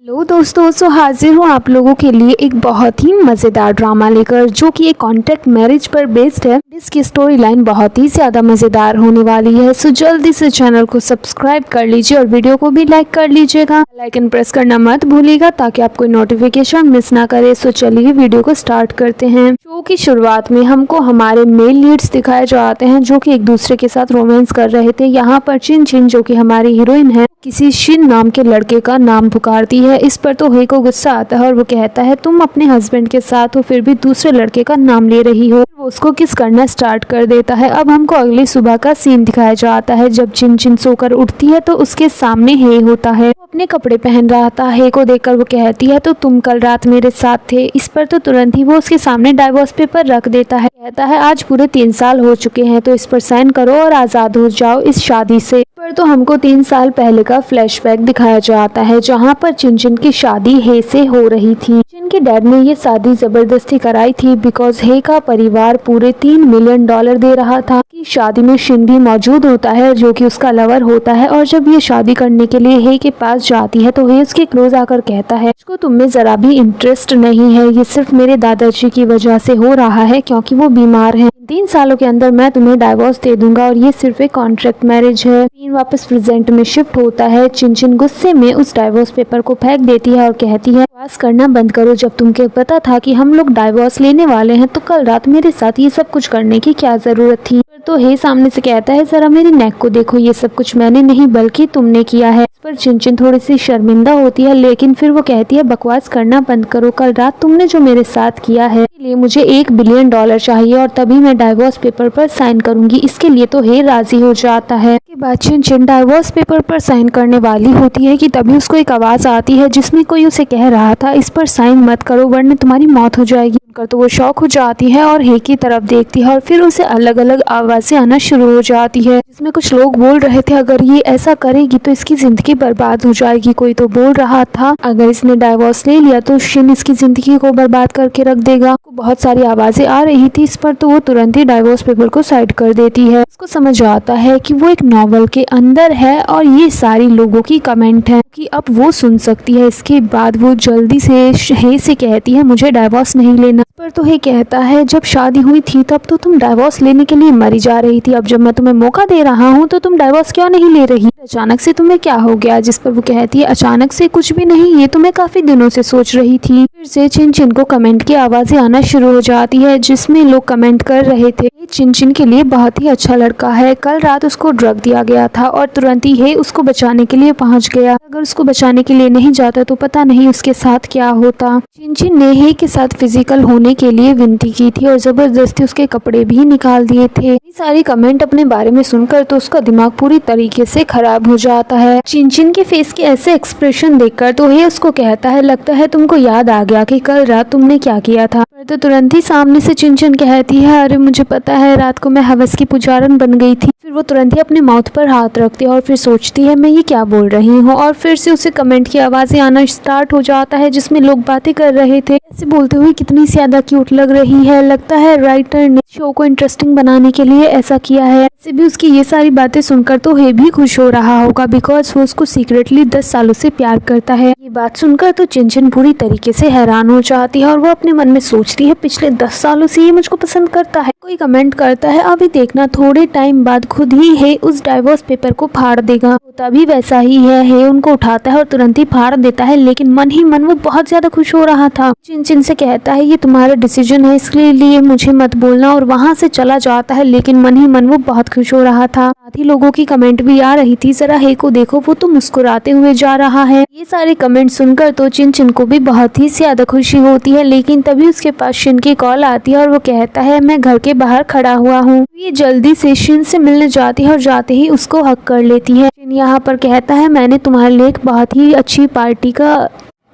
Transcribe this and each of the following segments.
Hello दोस्तों, हाजिर हूँ आप लोगों के लिए एक बहुत ही मज़ेदार ड्रामा लेकर, जो कि एक कॉन्ट्रैक्ट मैरिज पर बेस्ड है। इसकी स्टोरी लाइन बहुत ही ज़्यादा मज़ेदार होने वाली है। जल्दी से चैनल को सब्सक्राइब कर लीजिए और वीडियो को भी लाइक कर लीजिएगा। बेल आइकन प्रेस करना मत भूलिएगा ताकि आप कोई नोटिफिकेशन मिस ना करे। चलिए वीडियो को स्टार्ट करते हैं। शो की शुरुआत में हमको हमारे मेल लीड्स दिखाए जाते हैं, जो कि एक दूसरे के साथ रोमांस कर रहे थे। यहाँ पर चिन चिन, जो कि हमारी हीरोइन है, किसी शिन नाम के लड़के का नाम पुकारती है। इस पर तो हे को गुस्सा आता है और वो कहता है, तुम अपने हस्बैंड के साथ हो फिर भी दूसरे लड़के का नाम ले रही हो। वो उसको किस करना स्टार्ट कर देता है। अब हमको अगली सुबह का सीन दिखाया जाता है। जब चिन चिन सोकर उठती है तो उसके सामने हे होता है। वो अपने कपड़े पहन रहा था। हे को देखकर वो कहती है, तो तुम कल रात मेरे साथ थे। इस पर तो तुरंत ही वो उसके सामने डाइवोर्स पेपर रख देता है। कहता है, आज पूरे 3 साल हो चुके हैं, तो इस पर साइन करो और आजाद हो जाओ इस शादी से। पर तो हमको 3 साल पहले का फ्लैशबैक दिखाया जाता है, जहाँ पर चिन चिन की शादी हे से हो रही थी। चिन के डैड ने ये शादी जबरदस्ती कराई थी बिकॉज हे का परिवार पूरे $3 मिलियन दे रहा था। कि शादी में शिन भी मौजूद होता है, जो कि उसका लवर होता है। और जब ये शादी करने के लिए हे के पास जाती है तो हे उसके क्लोज आकर कहता है, इसको तुम में जरा भी इंटरेस्ट नहीं है, ये सिर्फ मेरे दादाजी की वजह से हो रहा है क्योंकि वो बीमार है। 3 सालों के अंदर मैं तुम्हें डाइवोर्स दे दूंगा और ये सिर्फ एक कॉन्ट्रैक्ट मैरिज है। सीन वापस प्रेजेंट में शिफ्ट होता है। चिन चिन गुस्से में उस डाइवोर्स पेपर को फेंक देती है और कहती है, बकवास करना बंद करो। जब तुमको पता था कि हम लोग डाइवोर्स लेने वाले हैं तो कल रात मेरे साथ ये सब कुछ करने की क्या जरूरत थी। तो हे सामने से कहता है, जरा मेरी नेक को देखो, ये सब कुछ मैंने नहीं बल्कि तुमने किया है। इस पर चिन चिन थोड़ी सी शर्मिंदा होती है, लेकिन फिर वो कहती है, बकवास करना बंद करो। कल रात तुमने जो मेरे साथ किया है, इसके लिए मुझे $1 बिलियन चाहिए और तभी मैं डाइवोर्स पेपर पर साइन करूंगी। इसके लिए तो हे राजी हो जाता है। इसके बाद चिन चिन डाइवोर्स पेपर पर साइन करने वाली होती है कि तभी उसको एक आवाज आती है जिसमें कोई उसे कह रहा था, इस पर साइन मत करो वरना तुम्हारी मौत हो जाएगी। तो वो शॉक हो जाती है और हे की तरफ देखती है और फिर उसे अलग अलग आवाजें आना शुरू हो जाती है, जिसमें कुछ लोग बोल रहे थे, अगर ये ऐसा करेगी तो इसकी जिंदगी बर्बाद हो जाएगी। कोई तो बोल रहा था, अगर इसने डाइवोर्स ले लिया तो शिन इसकी जिंदगी को बर्बाद करके रख देगा। बहुत सारी आवाजें आ रही थी। इस पर तो वो तुरंत ही डाइवोर्स पेपर को साइड कर देती है। उसको समझ आता है कि वो एक नॉवल के अंदर है और ये सारी लोगों की कमेंट है कि अब वो सुन सकती है। इसके बाद वो जल्दी से हे से कहती है, मुझे डाइवोर्स नहीं लेना। पर तो हे कहता है, जब शादी हुई थी तब तो तुम डाइवोर्स लेने के लिए मरी जा रही थी, अब जब मैं तुम्हें मौका दे रहा हूँ तो तुम डाइवोर्स क्यों नहीं ले रही? अचानक से तुम्हें क्या हो गया? जिस पर वो कहती है, अचानक से कुछ भी नहीं, ये तो मैं काफी दिनों से सोच रही थी। फिर से चिन चिन को कमेंट की आवाजें आना शुरू हो जाती है, जिसमें लोग कमेंट कर रहे थे, चिन चिन के लिए बहुत ही अच्छा लड़का है, कल रात उसको ड्रग दिया गया था और तुरंत ही हे उसको बचाने के लिए पहुंच गया। अगर उसको बचाने के लिए नहीं जाता तो पता नहीं उसके साथ क्या होता। चिन चिन ने हे के साथ फिजिकल होने के लिए विनती की थी और जबरदस्ती उसके कपड़े भी निकाल दिए थे। ये सारी कमेंट अपने बारे में सुनकर तो उसका दिमाग पूरी तरीके से खराब हो जाता है। चिन चिन के फेस के ऐसे एक्सप्रेशन देखकर तो हे उसको कहता है, लगता है तुमको याद आ गया कि कल रात तुमने क्या किया था। तो तुरंत ही सामने से चिन चिन कहती है, अरे मुझे पता है, रात को मैं हवस की पुजारन बन गई थी। फिर वो तुरंत ही अपने माउथ पर हाथ रखती है और फिर सोचती है, मैं ये क्या बोल रही हूँ। और फिर से उसे कमेंट की आवाजें आना स्टार्ट हो जाता है, जिसमें लोग बातें कर रहे थे, ऐसे बोलते हुए कितनी ज्यादा क्यूट लग रही है, लगता है राइटर ने शो को इंटरेस्टिंग बनाने के लिए ऐसा किया है। ऐसे भी उसकी ये सारी बातें सुनकर तो हे भी खुश हो रहा होगा बिकॉज वो उसको सीक्रेटली 10 सालों से प्यार करता है। ये बात सुनकर तो चिन चिन पूरी तरीके से हैरान हो जाती है और वो अपने मन में सोचती है, पिछले 10 सालों से ये मुझको पसंद करता है। कोई कमेंट करता है, अभी देखना थोड़े टाइम बाद खुद ही हे उस डाइवोर्स पेपर को फाड़ देगा। होता भी वैसा ही है, हे उनको उठाता है और तुरंत ही फाड़ देता है, लेकिन मन ही मन वो बहुत ज्यादा खुश हो रहा था। चिन चिन से कहता है, ये तुम्हारा डिसीजन है, इसके लिए मुझे मत बोलना, और वहाँ से चला जाता है, लेकिन मन ही मन वो बहुत खुश हो रहा था। साथ ही लोगों की कमेंट भी आ रही थी, जरा हे को देखो, वो तो मुस्कुराते हुए जा रहा है। ये सारे कमेंट सुनकर तो चिन चिन को भी बहुत ही ज्यादा खुशी होती है, लेकिन तभी उसके पास शिन की कॉल आती है और वो कहता है, मैं घर के बाहर खड़ा हुआ हूँ। ये जल्दी से शिन से मिलने जाती है और जाते ही उसको हक कर लेती है। शिन यहाँ पर कहता है, मैंने तुम्हारे लिए एक बहुत ही अच्छी पार्टी का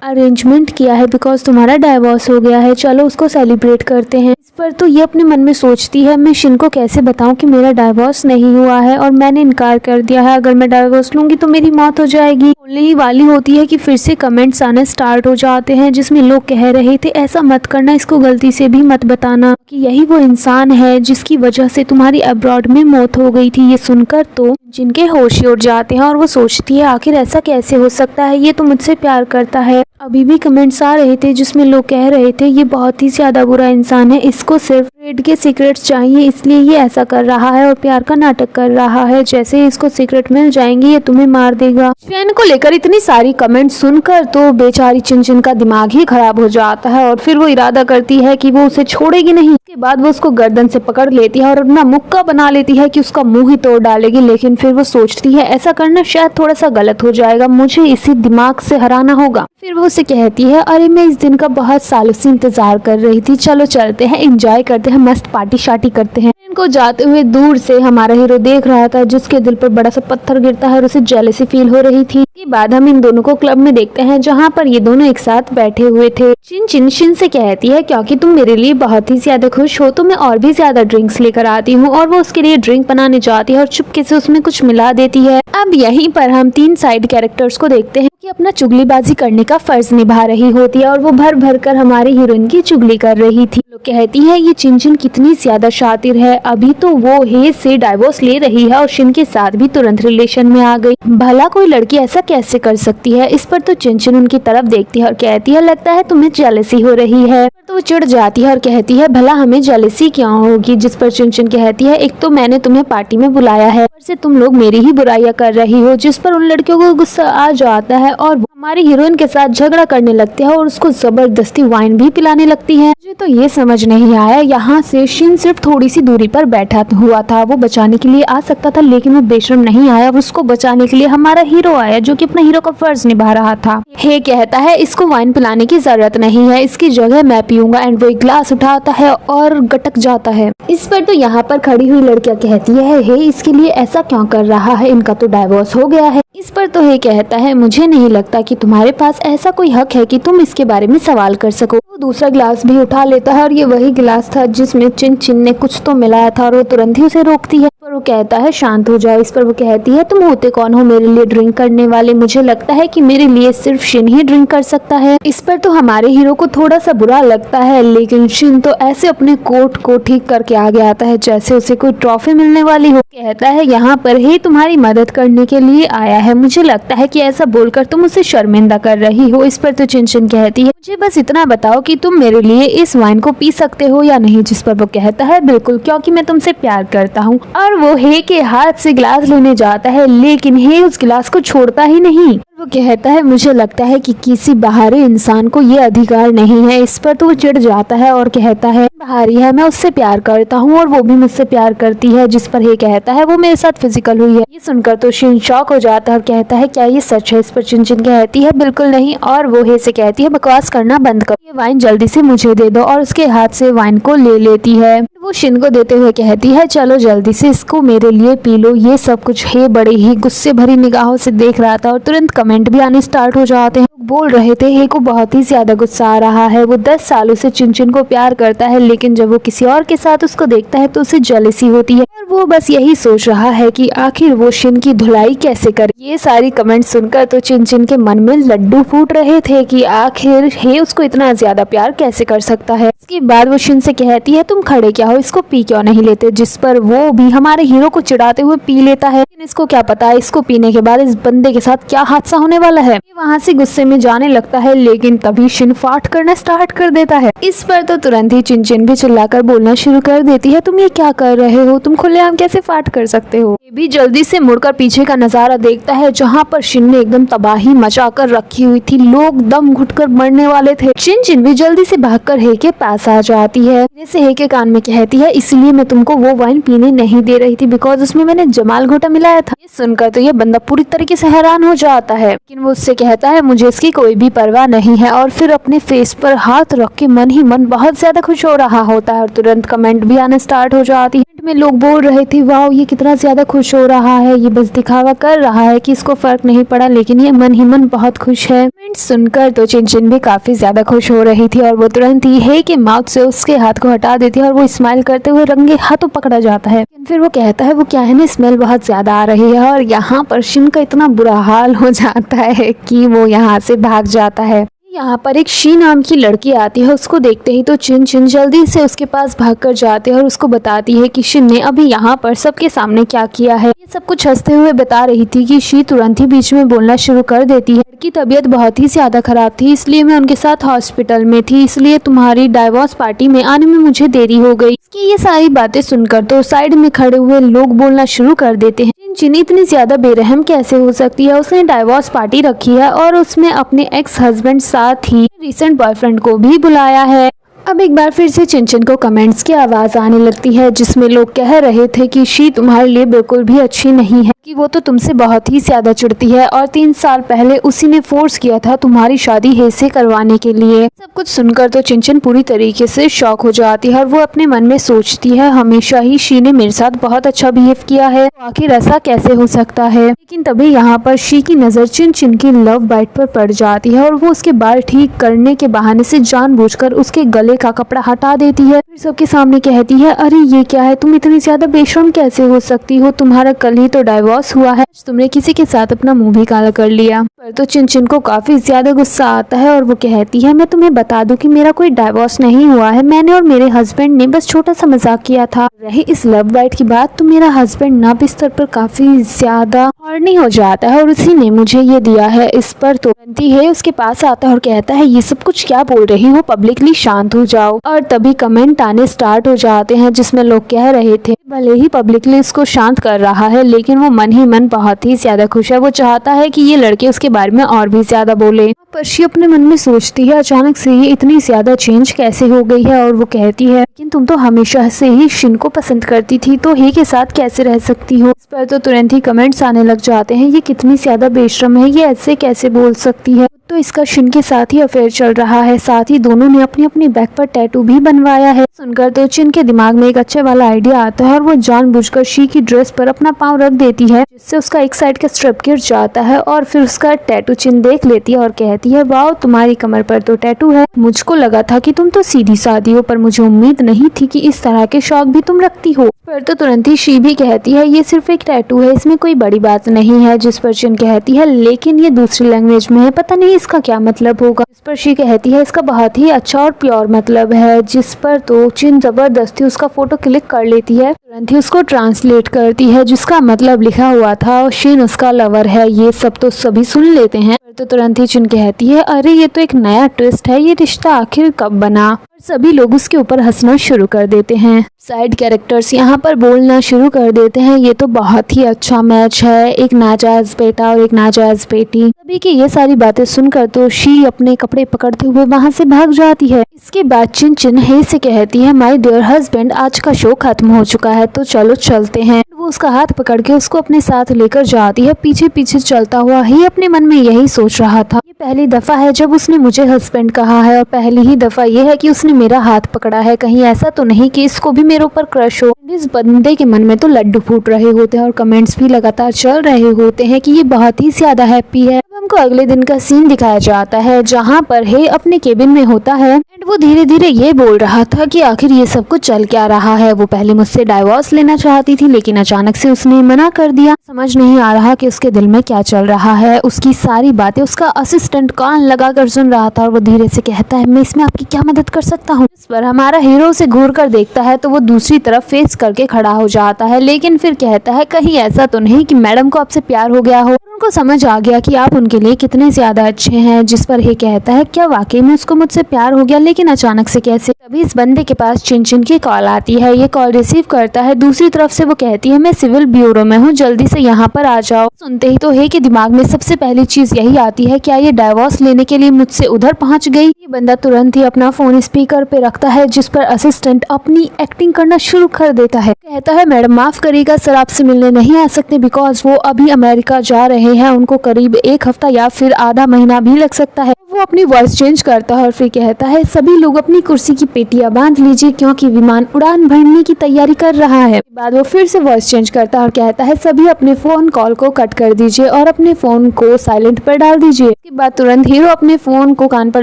अरेंजमेंट किया है बिकॉज तुम्हारा डाइवोर्स हो गया है, चलो उसको सेलिब्रेट करते हैं। इस पर तो ये अपने मन में सोचती है मैं शिन को कैसे बताऊं कि मेरा डाइवोर्स नहीं हुआ है और मैंने इनकार कर दिया है, अगर मैं डाइवोर्स लूंगी तो मेरी मौत हो जाएगी। बोलने ही वाली होती है कि फिर से कमेंट्स आने स्टार्ट हो जाते हैं जिसमें लोग कह रहे थे ऐसा मत करना, इसको गलती से भी मत बताना कि यही वो इंसान है जिसकी वजह से तुम्हारी अब्रॉड में मौत हो गई थी। ये सुनकर तो जिनके होश उड़ जाते हैं और वो सोचती है आखिर ऐसा कैसे हो सकता है, ये तो मुझसे प्यार करता है। अभी भी कमेंट्स आ रहे थे जिसमें लोग कह रहे थे ये बहुत ही ज्यादा बुरा इंसान है, इसको सिर्फ रेड के सीक्रेट्स चाहिए इसलिए ये ऐसा कर रहा है और प्यार का नाटक कर रहा है, जैसे ही इसको सीक्रेट मिल जाएंगे ये तुम्हें मार देगा। शिन को लेकर इतनी सारी कमेंट्स सुनकर तो बेचारी चिनचिन का दिमाग ही खराब हो जाता है और फिर वो इरादा करती है कि वो उसे छोड़ेगी नहीं। उसके बाद वो उसको गर्दन से पकड़ लेती है और अपना मुक्का बना लेती है कि उसका मुंह ही तोड़ डालेगी, लेकिन फिर वो सोचती है ऐसा करना शायद थोड़ा सा गलत हो जाएगा, मुझे इसी दिमाग से हराना होगा। फिर वो उसे कहती है अरे मैं इस दिन का बहुत सालों से इंतजार कर रही थी, चलो चलते हैं, एंजॉय करते हैं, मस्त पार्टी शार्टी करते हैं। इनको जाते हुए दूर से हमारा हीरो देख रहा था जिसके दिल पर बड़ा सा पत्थर गिरता है और उसे जेलसी फील हो रही थी। इसके बाद हम इन दोनों को क्लब में देखते हैं जहाँ पर ये दोनों एक साथ बैठे हुए थे। चिन शिन से कहती है क्योंकि तुम मेरे लिए बहुत ही ज्यादा खुश हो तो मैं और भी ज्यादा ड्रिंक्स लेकर आती हूँ, और वो उसके लिए ड्रिंक बनाने जाती है और चुपके से उसमें कुछ मिला देती है। अब यहीं पर हम 3 साइड कैरेक्टर्स को देखते हैं कि अपना चुगलीबाजी करने का फर्ज निभा रही होती है और वो भर भर कर हमारे हीरोइन की चुगली कर रही थी। लोग कहती है ये चिन कितनी ज्यादा शातिर है, अभी तो वो हे से डाइवोर्स ले रही है और शिन के साथ भी तुरंत रिलेशन में आ गई, भला कोई लड़की ऐसा कैसे कर सकती है। इस पर तो चिन उनकी तरफ देखती है और कहती है लगता है तुम्हें जेलसी हो रही है। तो वो चिढ़ जाती है और कहती है भला हमें जेलसी क्यों होगी, जिस पर चिन कहती है एक तो मैंने तुम्हें पार्टी में बुलाया है, ऊपर से तुम लोग मेरी ही बुराइयां कर रही हो, जिस पर उन लड़कियों को गुस्सा आ जाता है और वो हमारी हीरोइन के साथ झगड़ा करने लगती है और उसको जबरदस्ती वाइन भी पिलाने लगती है। मुझे तो ये समझ नहीं आया, यहाँ से शिन सिर्फ थोड़ी सी दूरी पर बैठा हुआ था, वो बचाने के लिए आ सकता था लेकिन वो बेशर्म नहीं आया, उसको बचाने के लिए हमारा हीरो आया जो कि अपना हीरो का फर्ज निभा रहा था। हे कहता है इसको वाइन पिलाने की जरूरत नहीं है, इसकी जगह मैं पीऊंगा, एंड वो एक ग्लास उठाता है और गटक जाता है। इस पर तो यहाँ पर खड़ी हुई लड़कियां कहती है हे इसके लिए ऐसा क्यों कर रहा है, इनका तो डाइवोर्स हो गया है। इस पर तो हे कहता है मुझे नहीं लगता कि तुम्हारे पास ऐसा कोई हक है कि तुम इसके बारे में सवाल कर सको। वो दूसरा गिलास भी उठा लेता है और ये वही गिलास था जिसमें चिन ने कुछ तो मिलाया था और वो तुरंत ही उसे रोकती है। पर वो कहता है शांत हो जाओ। इस पर वो कहती है तुम होते कौन हो मेरे लिए ड्रिंक करने वाले, मुझे लगता है कि मेरे लिए सिर्फ शिन ही ड्रिंक कर सकता है। इस पर तो हमारे हीरो को थोड़ा सा बुरा लगता है, लेकिन शिन तो ऐसे अपने कोट को ठीक करके आगे आता है जैसे उसे कोई ट्रॉफी मिलने वाली हो। कहता है यहाँ पर ही तुम्हारी मदद करने के लिए आया है, मुझे लगता है कि ऐसा बोलकर तुम उसे शर्मिंदा कर रही हो। इस पर तो चिन कहती है मुझे बस इतना बताओ कि तुम मेरे लिए इस वाइन को पी सकते हो या नहीं। जिस पर वो कहता है बिल्कुल, क्योंकि मैं तुमसे प्यार करता हूँ। और वो हे के हाथ से गिलास लेने जाता है, लेकिन हे उस गिलास को छोड़ता ही नहीं। वो कहता है मुझे लगता है कि किसी बाहरी इंसान को ये अधिकार नहीं है। इस पर तो वो चिढ़ जाता है और कहता है बाहरी है, मैं उससे प्यार करता हूँ और वो भी मुझसे प्यार करती है। जिस पर हे कहता है वो मेरे साथ फिजिकल हुई है। ये सुनकर तो शिन शॉक हो जाता है और कहता है क्या ये सच है। इस पर चिन कहती है बिल्कुल नहीं, और वो हे से कहती है बकवास करना बंद करो, ये वाइन जल्दी से मुझे दे दो, और उसके हाथ से वाइन को ले लेती है। वो शिन को देते हुए कहती है चलो जल्दी से इसको मेरे लिए पी लो। ये सब कुछ हे बड़े ही गुस्से भरी निगाहों से देख रहा था और तुरंत कमेंट भी आने स्टार्ट हो जाते हैं। बोल रहे थे हे को बहुत ही ज्यादा गुस्सा आ रहा है, वो 10 सालों से चिन को प्यार करता है, लेकिन जब वो किसी और के साथ उसको देखता है तो उसे जेलसी होती है और वो बस यही सोच रहा है कि आखिर वो शिन की धुलाई कैसे करे। ये सारी कमेंट सुनकर तो चिन के मन में लड्डू फूट रहे थे कि आखिर हे उसको इतना ज्यादा प्यार कैसे कर सकता है। इसके बाद वो शिन से कहती है तुम खड़े क्या हो, इसको पी क्यों नहीं लेते। जिस पर वो भी हमारे हीरो को चिढ़ाते हुए पी लेता है, लेकिन इसको क्या पता है इसको पीने के बाद इस बंदे के साथ क्या हादसा होने वाला है। वहाँ से गुस्से में जाने लगता है, लेकिन तभी शिन फाट करना स्टार्ट कर देता है। इस पर तो तुरंत ही चिन भी चिल्लाकर बोलना शुरू कर देती है तुम ये क्या कर रहे हो, तुम खुलेआम कैसे फाट कर सकते हो। ये भी जल्दी से मुड़कर पीछे का नजारा देखता है जहाँ पर शिन ने एकदम तबाही मचा कर रखी हुई थी, लोग दम घुटकर मरने वाले थे। चिन भी जल्दी से भागकर हे के पास आ जाती है। जैसे हे के कान में कहती कहती है इसलिए मैं तुमको वो वाइन पीने नहीं दे रही थी बिकॉज उसमें मैंने जमाल घोटा मिलाया था। ये सुनकर तो ये बंदा पूरी तरीके से हैरान हो जाता है, लेकिन वो उससे कहता है मुझे इसकी कोई भी परवाह नहीं है, और फिर अपने फेस पर हाथ रख के मन ही मन बहुत ज्यादा खुश हो रहा होता है। और तुरंत कमेंट भी आने स्टार्ट हो जाती है। में लोग बोल रहे थे वाओ ये कितना ज्यादा खुश हो रहा है, ये बस दिखावा कर रहा है कि इसको फर्क नहीं पड़ा, लेकिन ये मन ही मन बहुत खुश है। सुनकर तो चिनचिन भी काफी ज्यादा खुश हो रही थी और वो तुरंत ही हे के माउथ से उसके हाथ को हटा देती है और वो स्माइल करते हुए रंगे हाथों पकड़ा जाता है। फिर वो कहता है वो क्या है ना, स्मेल बहुत ज्यादा आ रही है, और यहाँ पर शिन का इतना बुरा हाल हो जाता है कि वो यहाँ से भाग जाता है। यहाँ पर एक शी नाम की लड़की आती है, उसको देखते ही तो चिन जल्दी से उसके पास भागकर जाते हैं और उसको बताती है कि शिन ने अभी यहाँ पर सबके सामने क्या किया है। ये सब कुछ हंसते हुए बता रही थी कि शी तुरंत ही बीच में बोलना शुरू कर देती है। लड़की तबीयत बहुत ही ज्यादा खराब थी, इसलिए मैं उनके साथ हॉस्पिटल में थी, इसलिए तुम्हारी डाइवोर्स पार्टी में आने में मुझे देरी हो गई। इसकी ये सारी बातें सुनकर तो साइड में खड़े हुए लोग बोलना शुरू कर देते हैं चिन इतनी ज्यादा बेरहम कैसे हो सकती है, उसने डाइवोर्स पार्टी रखी है और उसमें अपने एक्स हस्बैंड साथ ही रिसेंट बॉयफ्रेंड को भी बुलाया है। अब एक बार फिर से चिन को कमेंट्स की आवाज आने लगती है जिसमें लोग कह रहे थे कि शी तुम्हारे लिए बिल्कुल भी अच्छी नहीं है, कि वो तो तुमसे बहुत ही ज्यादा चिढ़ती है और 3 साल पहले उसी ने फोर्स किया था तुम्हारी शादी हे से करवाने के लिए। सब कुछ सुनकर तो चिन पूरी तरीके से शॉक हो जाती है और वो अपने मन में सोचती है हमेशा ही शी ने मेरे साथ बहुत अच्छा बिहेव किया है, तो आखिर ऐसा कैसे हो सकता है। लेकिन तभी यहाँ पर शी की नजर चिन की लव बाइट पर पड़ जाती है और वो उसके बाल ठीक करने के बहाने से जानबूझकर उसके गले का कपड़ा हटा देती है। फिर सबके सामने कहती है अरे ये क्या है, तुम इतनी ज्यादा बेशर्म कैसे हो सकती हो, तुम्हारा कल ही तो डाइवोर्स हुआ है, तुमने किसी के साथ अपना मुंह भी काला कर लिया। पर तो चिन को काफी ज्यादा गुस्सा आता है और वो कहती है मैं तुम्हें बता दूं कि मेरा कोई डाइवोर्स नहीं हुआ है, मैंने और मेरे हस्बैंड ने बस छोटा सा मजाक किया था। रही इस लव बाइट की बात, तो मेरा हस्बैंड ना बिस्तर पर काफी ज्यादा हॉर्नी हो जाता है और उसी ने मुझे ये दिया है। इस पर तो बंती है उसके पास आता है और कहता है ये सब कुछ क्या बोल रही हो, पब्लिकली शांत हो जाओ। और तभी कमेंट आने स्टार्ट हो जाते हैं जिसमें लोग कह रहे थे भले ही पब्लिकली इसको शांत कर रहा है, लेकिन वो मन ही मन बहुत ही ज्यादा खुश है। वो चाहता है कि ये लड़के उसके बारे में और भी ज्यादा बोले। पर शी अपने मन में सोचती है अचानक से ये इतनी ज्यादा चेंज कैसे हो गई है, और वो कहती है लेकिन तुम तो हमेशा से ही शिन को पसंद करती थी, तो हे के साथ कैसे रह सकती हो। इस पर तो तुरंत ही कमेंट्स आने लग जाते हैं ये कितनी ज्यादा बेशर्म है, ये ऐसे कैसे बोल सकती है। तो इसका शिन के साथ ही अफेयर चल रहा है, साथ ही दोनों ने अपनी अपनी बैक पर टैटू भी बनवाया है। सुनकर तो चिन के दिमाग में एक अच्छे वाला आइडिया आता है और वो जानबूझकर शी की ड्रेस पर अपना पाँव रख देती है, जिससे उसका एक साइड का स्ट्रिप गिर जाता है और फिर उसका टैटू चिन देख लेती है और कहती है वाओ तुम्हारी कमर पर तो टैटू है, मुझको लगा था कि तुम तो सीधी सादी हो, पर मुझे उम्मीद नहीं थी कि इस तरह के शौक भी तुम रखती हो। पर तो तुरंत ही शी भी कहती है ये सिर्फ एक टैटू है, इसमें कोई बड़ी बात नहीं है। जिस पर चिन कहती है लेकिन ये दूसरी लैंग्वेज में है, पता नहीं इसका क्या मतलब होगा। इस पर शी कहती है इसका बहुत ही अच्छा और प्योर मतलब है। जिस पर तो चिन जबरदस्ती उसका फोटो क्लिक कर लेती है, तुरंत ही उसको ट्रांसलेट करती है जिसका मतलब लिखा हुआ था शिन उसका लवर है। ये सब तो सभी सुन लेते हैं। तो तुरंत ही चिन कहती है अरे ये तो एक नया ट्विस्ट है, ये रिश्ता आखिर कब बना। सभी लोग उसके ऊपर हंसना शुरू कर देते हैं। साइड कैरेक्टर्स यहाँ पर बोलना शुरू कर देते हैं ये तो बहुत ही अच्छा मैच है, एक नाजायज बेटा और एक नाजायज बेटी। सभी की ये सारी बातें सुनकर तो शी अपने कपड़े पकड़ते हुए वहाँ से भाग जाती है। इसके बाद चिन हे से कहती है माय डियर हस्बैंड आज का शो खत्म हो चुका है, तो चलो चलते हैं। वो उसका हाथ पकड़ के उसको अपने साथ लेकर जाती है। पीछे पीछे चलता हुआ ही अपने मन में यही सोच रहा था ये पहली दफा है जब उसने मुझे हस्बैंड कहा है, और पहली ही दफा ये है कि उसने मेरा हाथ पकड़ा है, कहीं ऐसा तो नहीं कि इसको भी मेरे ऊपर क्रश हो। इस बंदे के मन में तो लड्डू फूट रहे होते हैं और कमेंट्स भी लगातार चल रहे होते हैं कि ये बहुत ही ज्यादा हैप्पी है। हमको अगले दिन का सीन दिखाया जाता है जहाँ पर हे अपने केबिन में होता है एंड वो धीरे धीरे ये बोल रहा था कि आखिर ये सब कुछ चल क्या रहा है। वो पहले मुझसे डाइवोर्स लेना चाहती थी, लेकिन अचानक से उसने मना कर दिया। समझ नहीं आ रहा कि उसके दिल में क्या चल रहा है। उसकी सारी बातें उसका असिस्टेंट कान लगाकर सुन रहा था और वो धीरे से कहता है मैं इसमें आपकी क्या मदद कर सकता हूँ। इस पर हमारा हीरो उसे घूर कर देखता है तो वो दूसरी तरफ फेस करके खड़ा हो जाता है, लेकिन फिर कहता है कहीं ऐसा तो नहीं कि मैडम को आपसे प्यार हो गया हो। उनको समझ आ गया कि आप उनके लिए कितने ज्यादा अच्छे हैं। जिस पर हे कहता है क्या वाकई में उसको मुझसे प्यार हो गया, लेकिन अचानक से कैसे? तभी इस बंदे के पास चिन की कॉल आती है। ये कॉल रिसीव करता है। दूसरी तरफ से वो कहती है मैं सिविल ब्यूरो में हूँ, जल्दी से यहाँ पर आ जाओ। सुनते ही तो हे के दिमाग में सबसे पहली चीज यही आती है, क्या ये डाइवोर्स लेने के लिए मुझसे उधर पहुंच गई? ये बंदा तुरंत ही अपना फोन स्पीकर पे रखता है, जिस पर असिस्टेंट अपनी एक्टिंग करना शुरू कर देता है। कहता है मैडम माफ करिएगा सर, आपसे मिलने नहीं आ सकते बिकॉज वो अभी अमेरिका जा रहे हैं, उनको करीब 1 हफ्ता या फिर आधा महीना भी लग सकता है। वो अपनी वॉइस चेंज करता है और फिर कहता है सभी लोग अपनी कुर्सी की पेटियां बांध लीजिए क्योंकि विमान उड़ान भरने की तैयारी कर रहा है। बाद वो फिर से वॉइस चेंज करता है और कहता है सभी अपने फोन कॉल को कट कर दीजिए और अपने फोन को साइलेंट पर डाल दीजिए। इसके बाद तुरंत हीरो अपने फोन को कान पर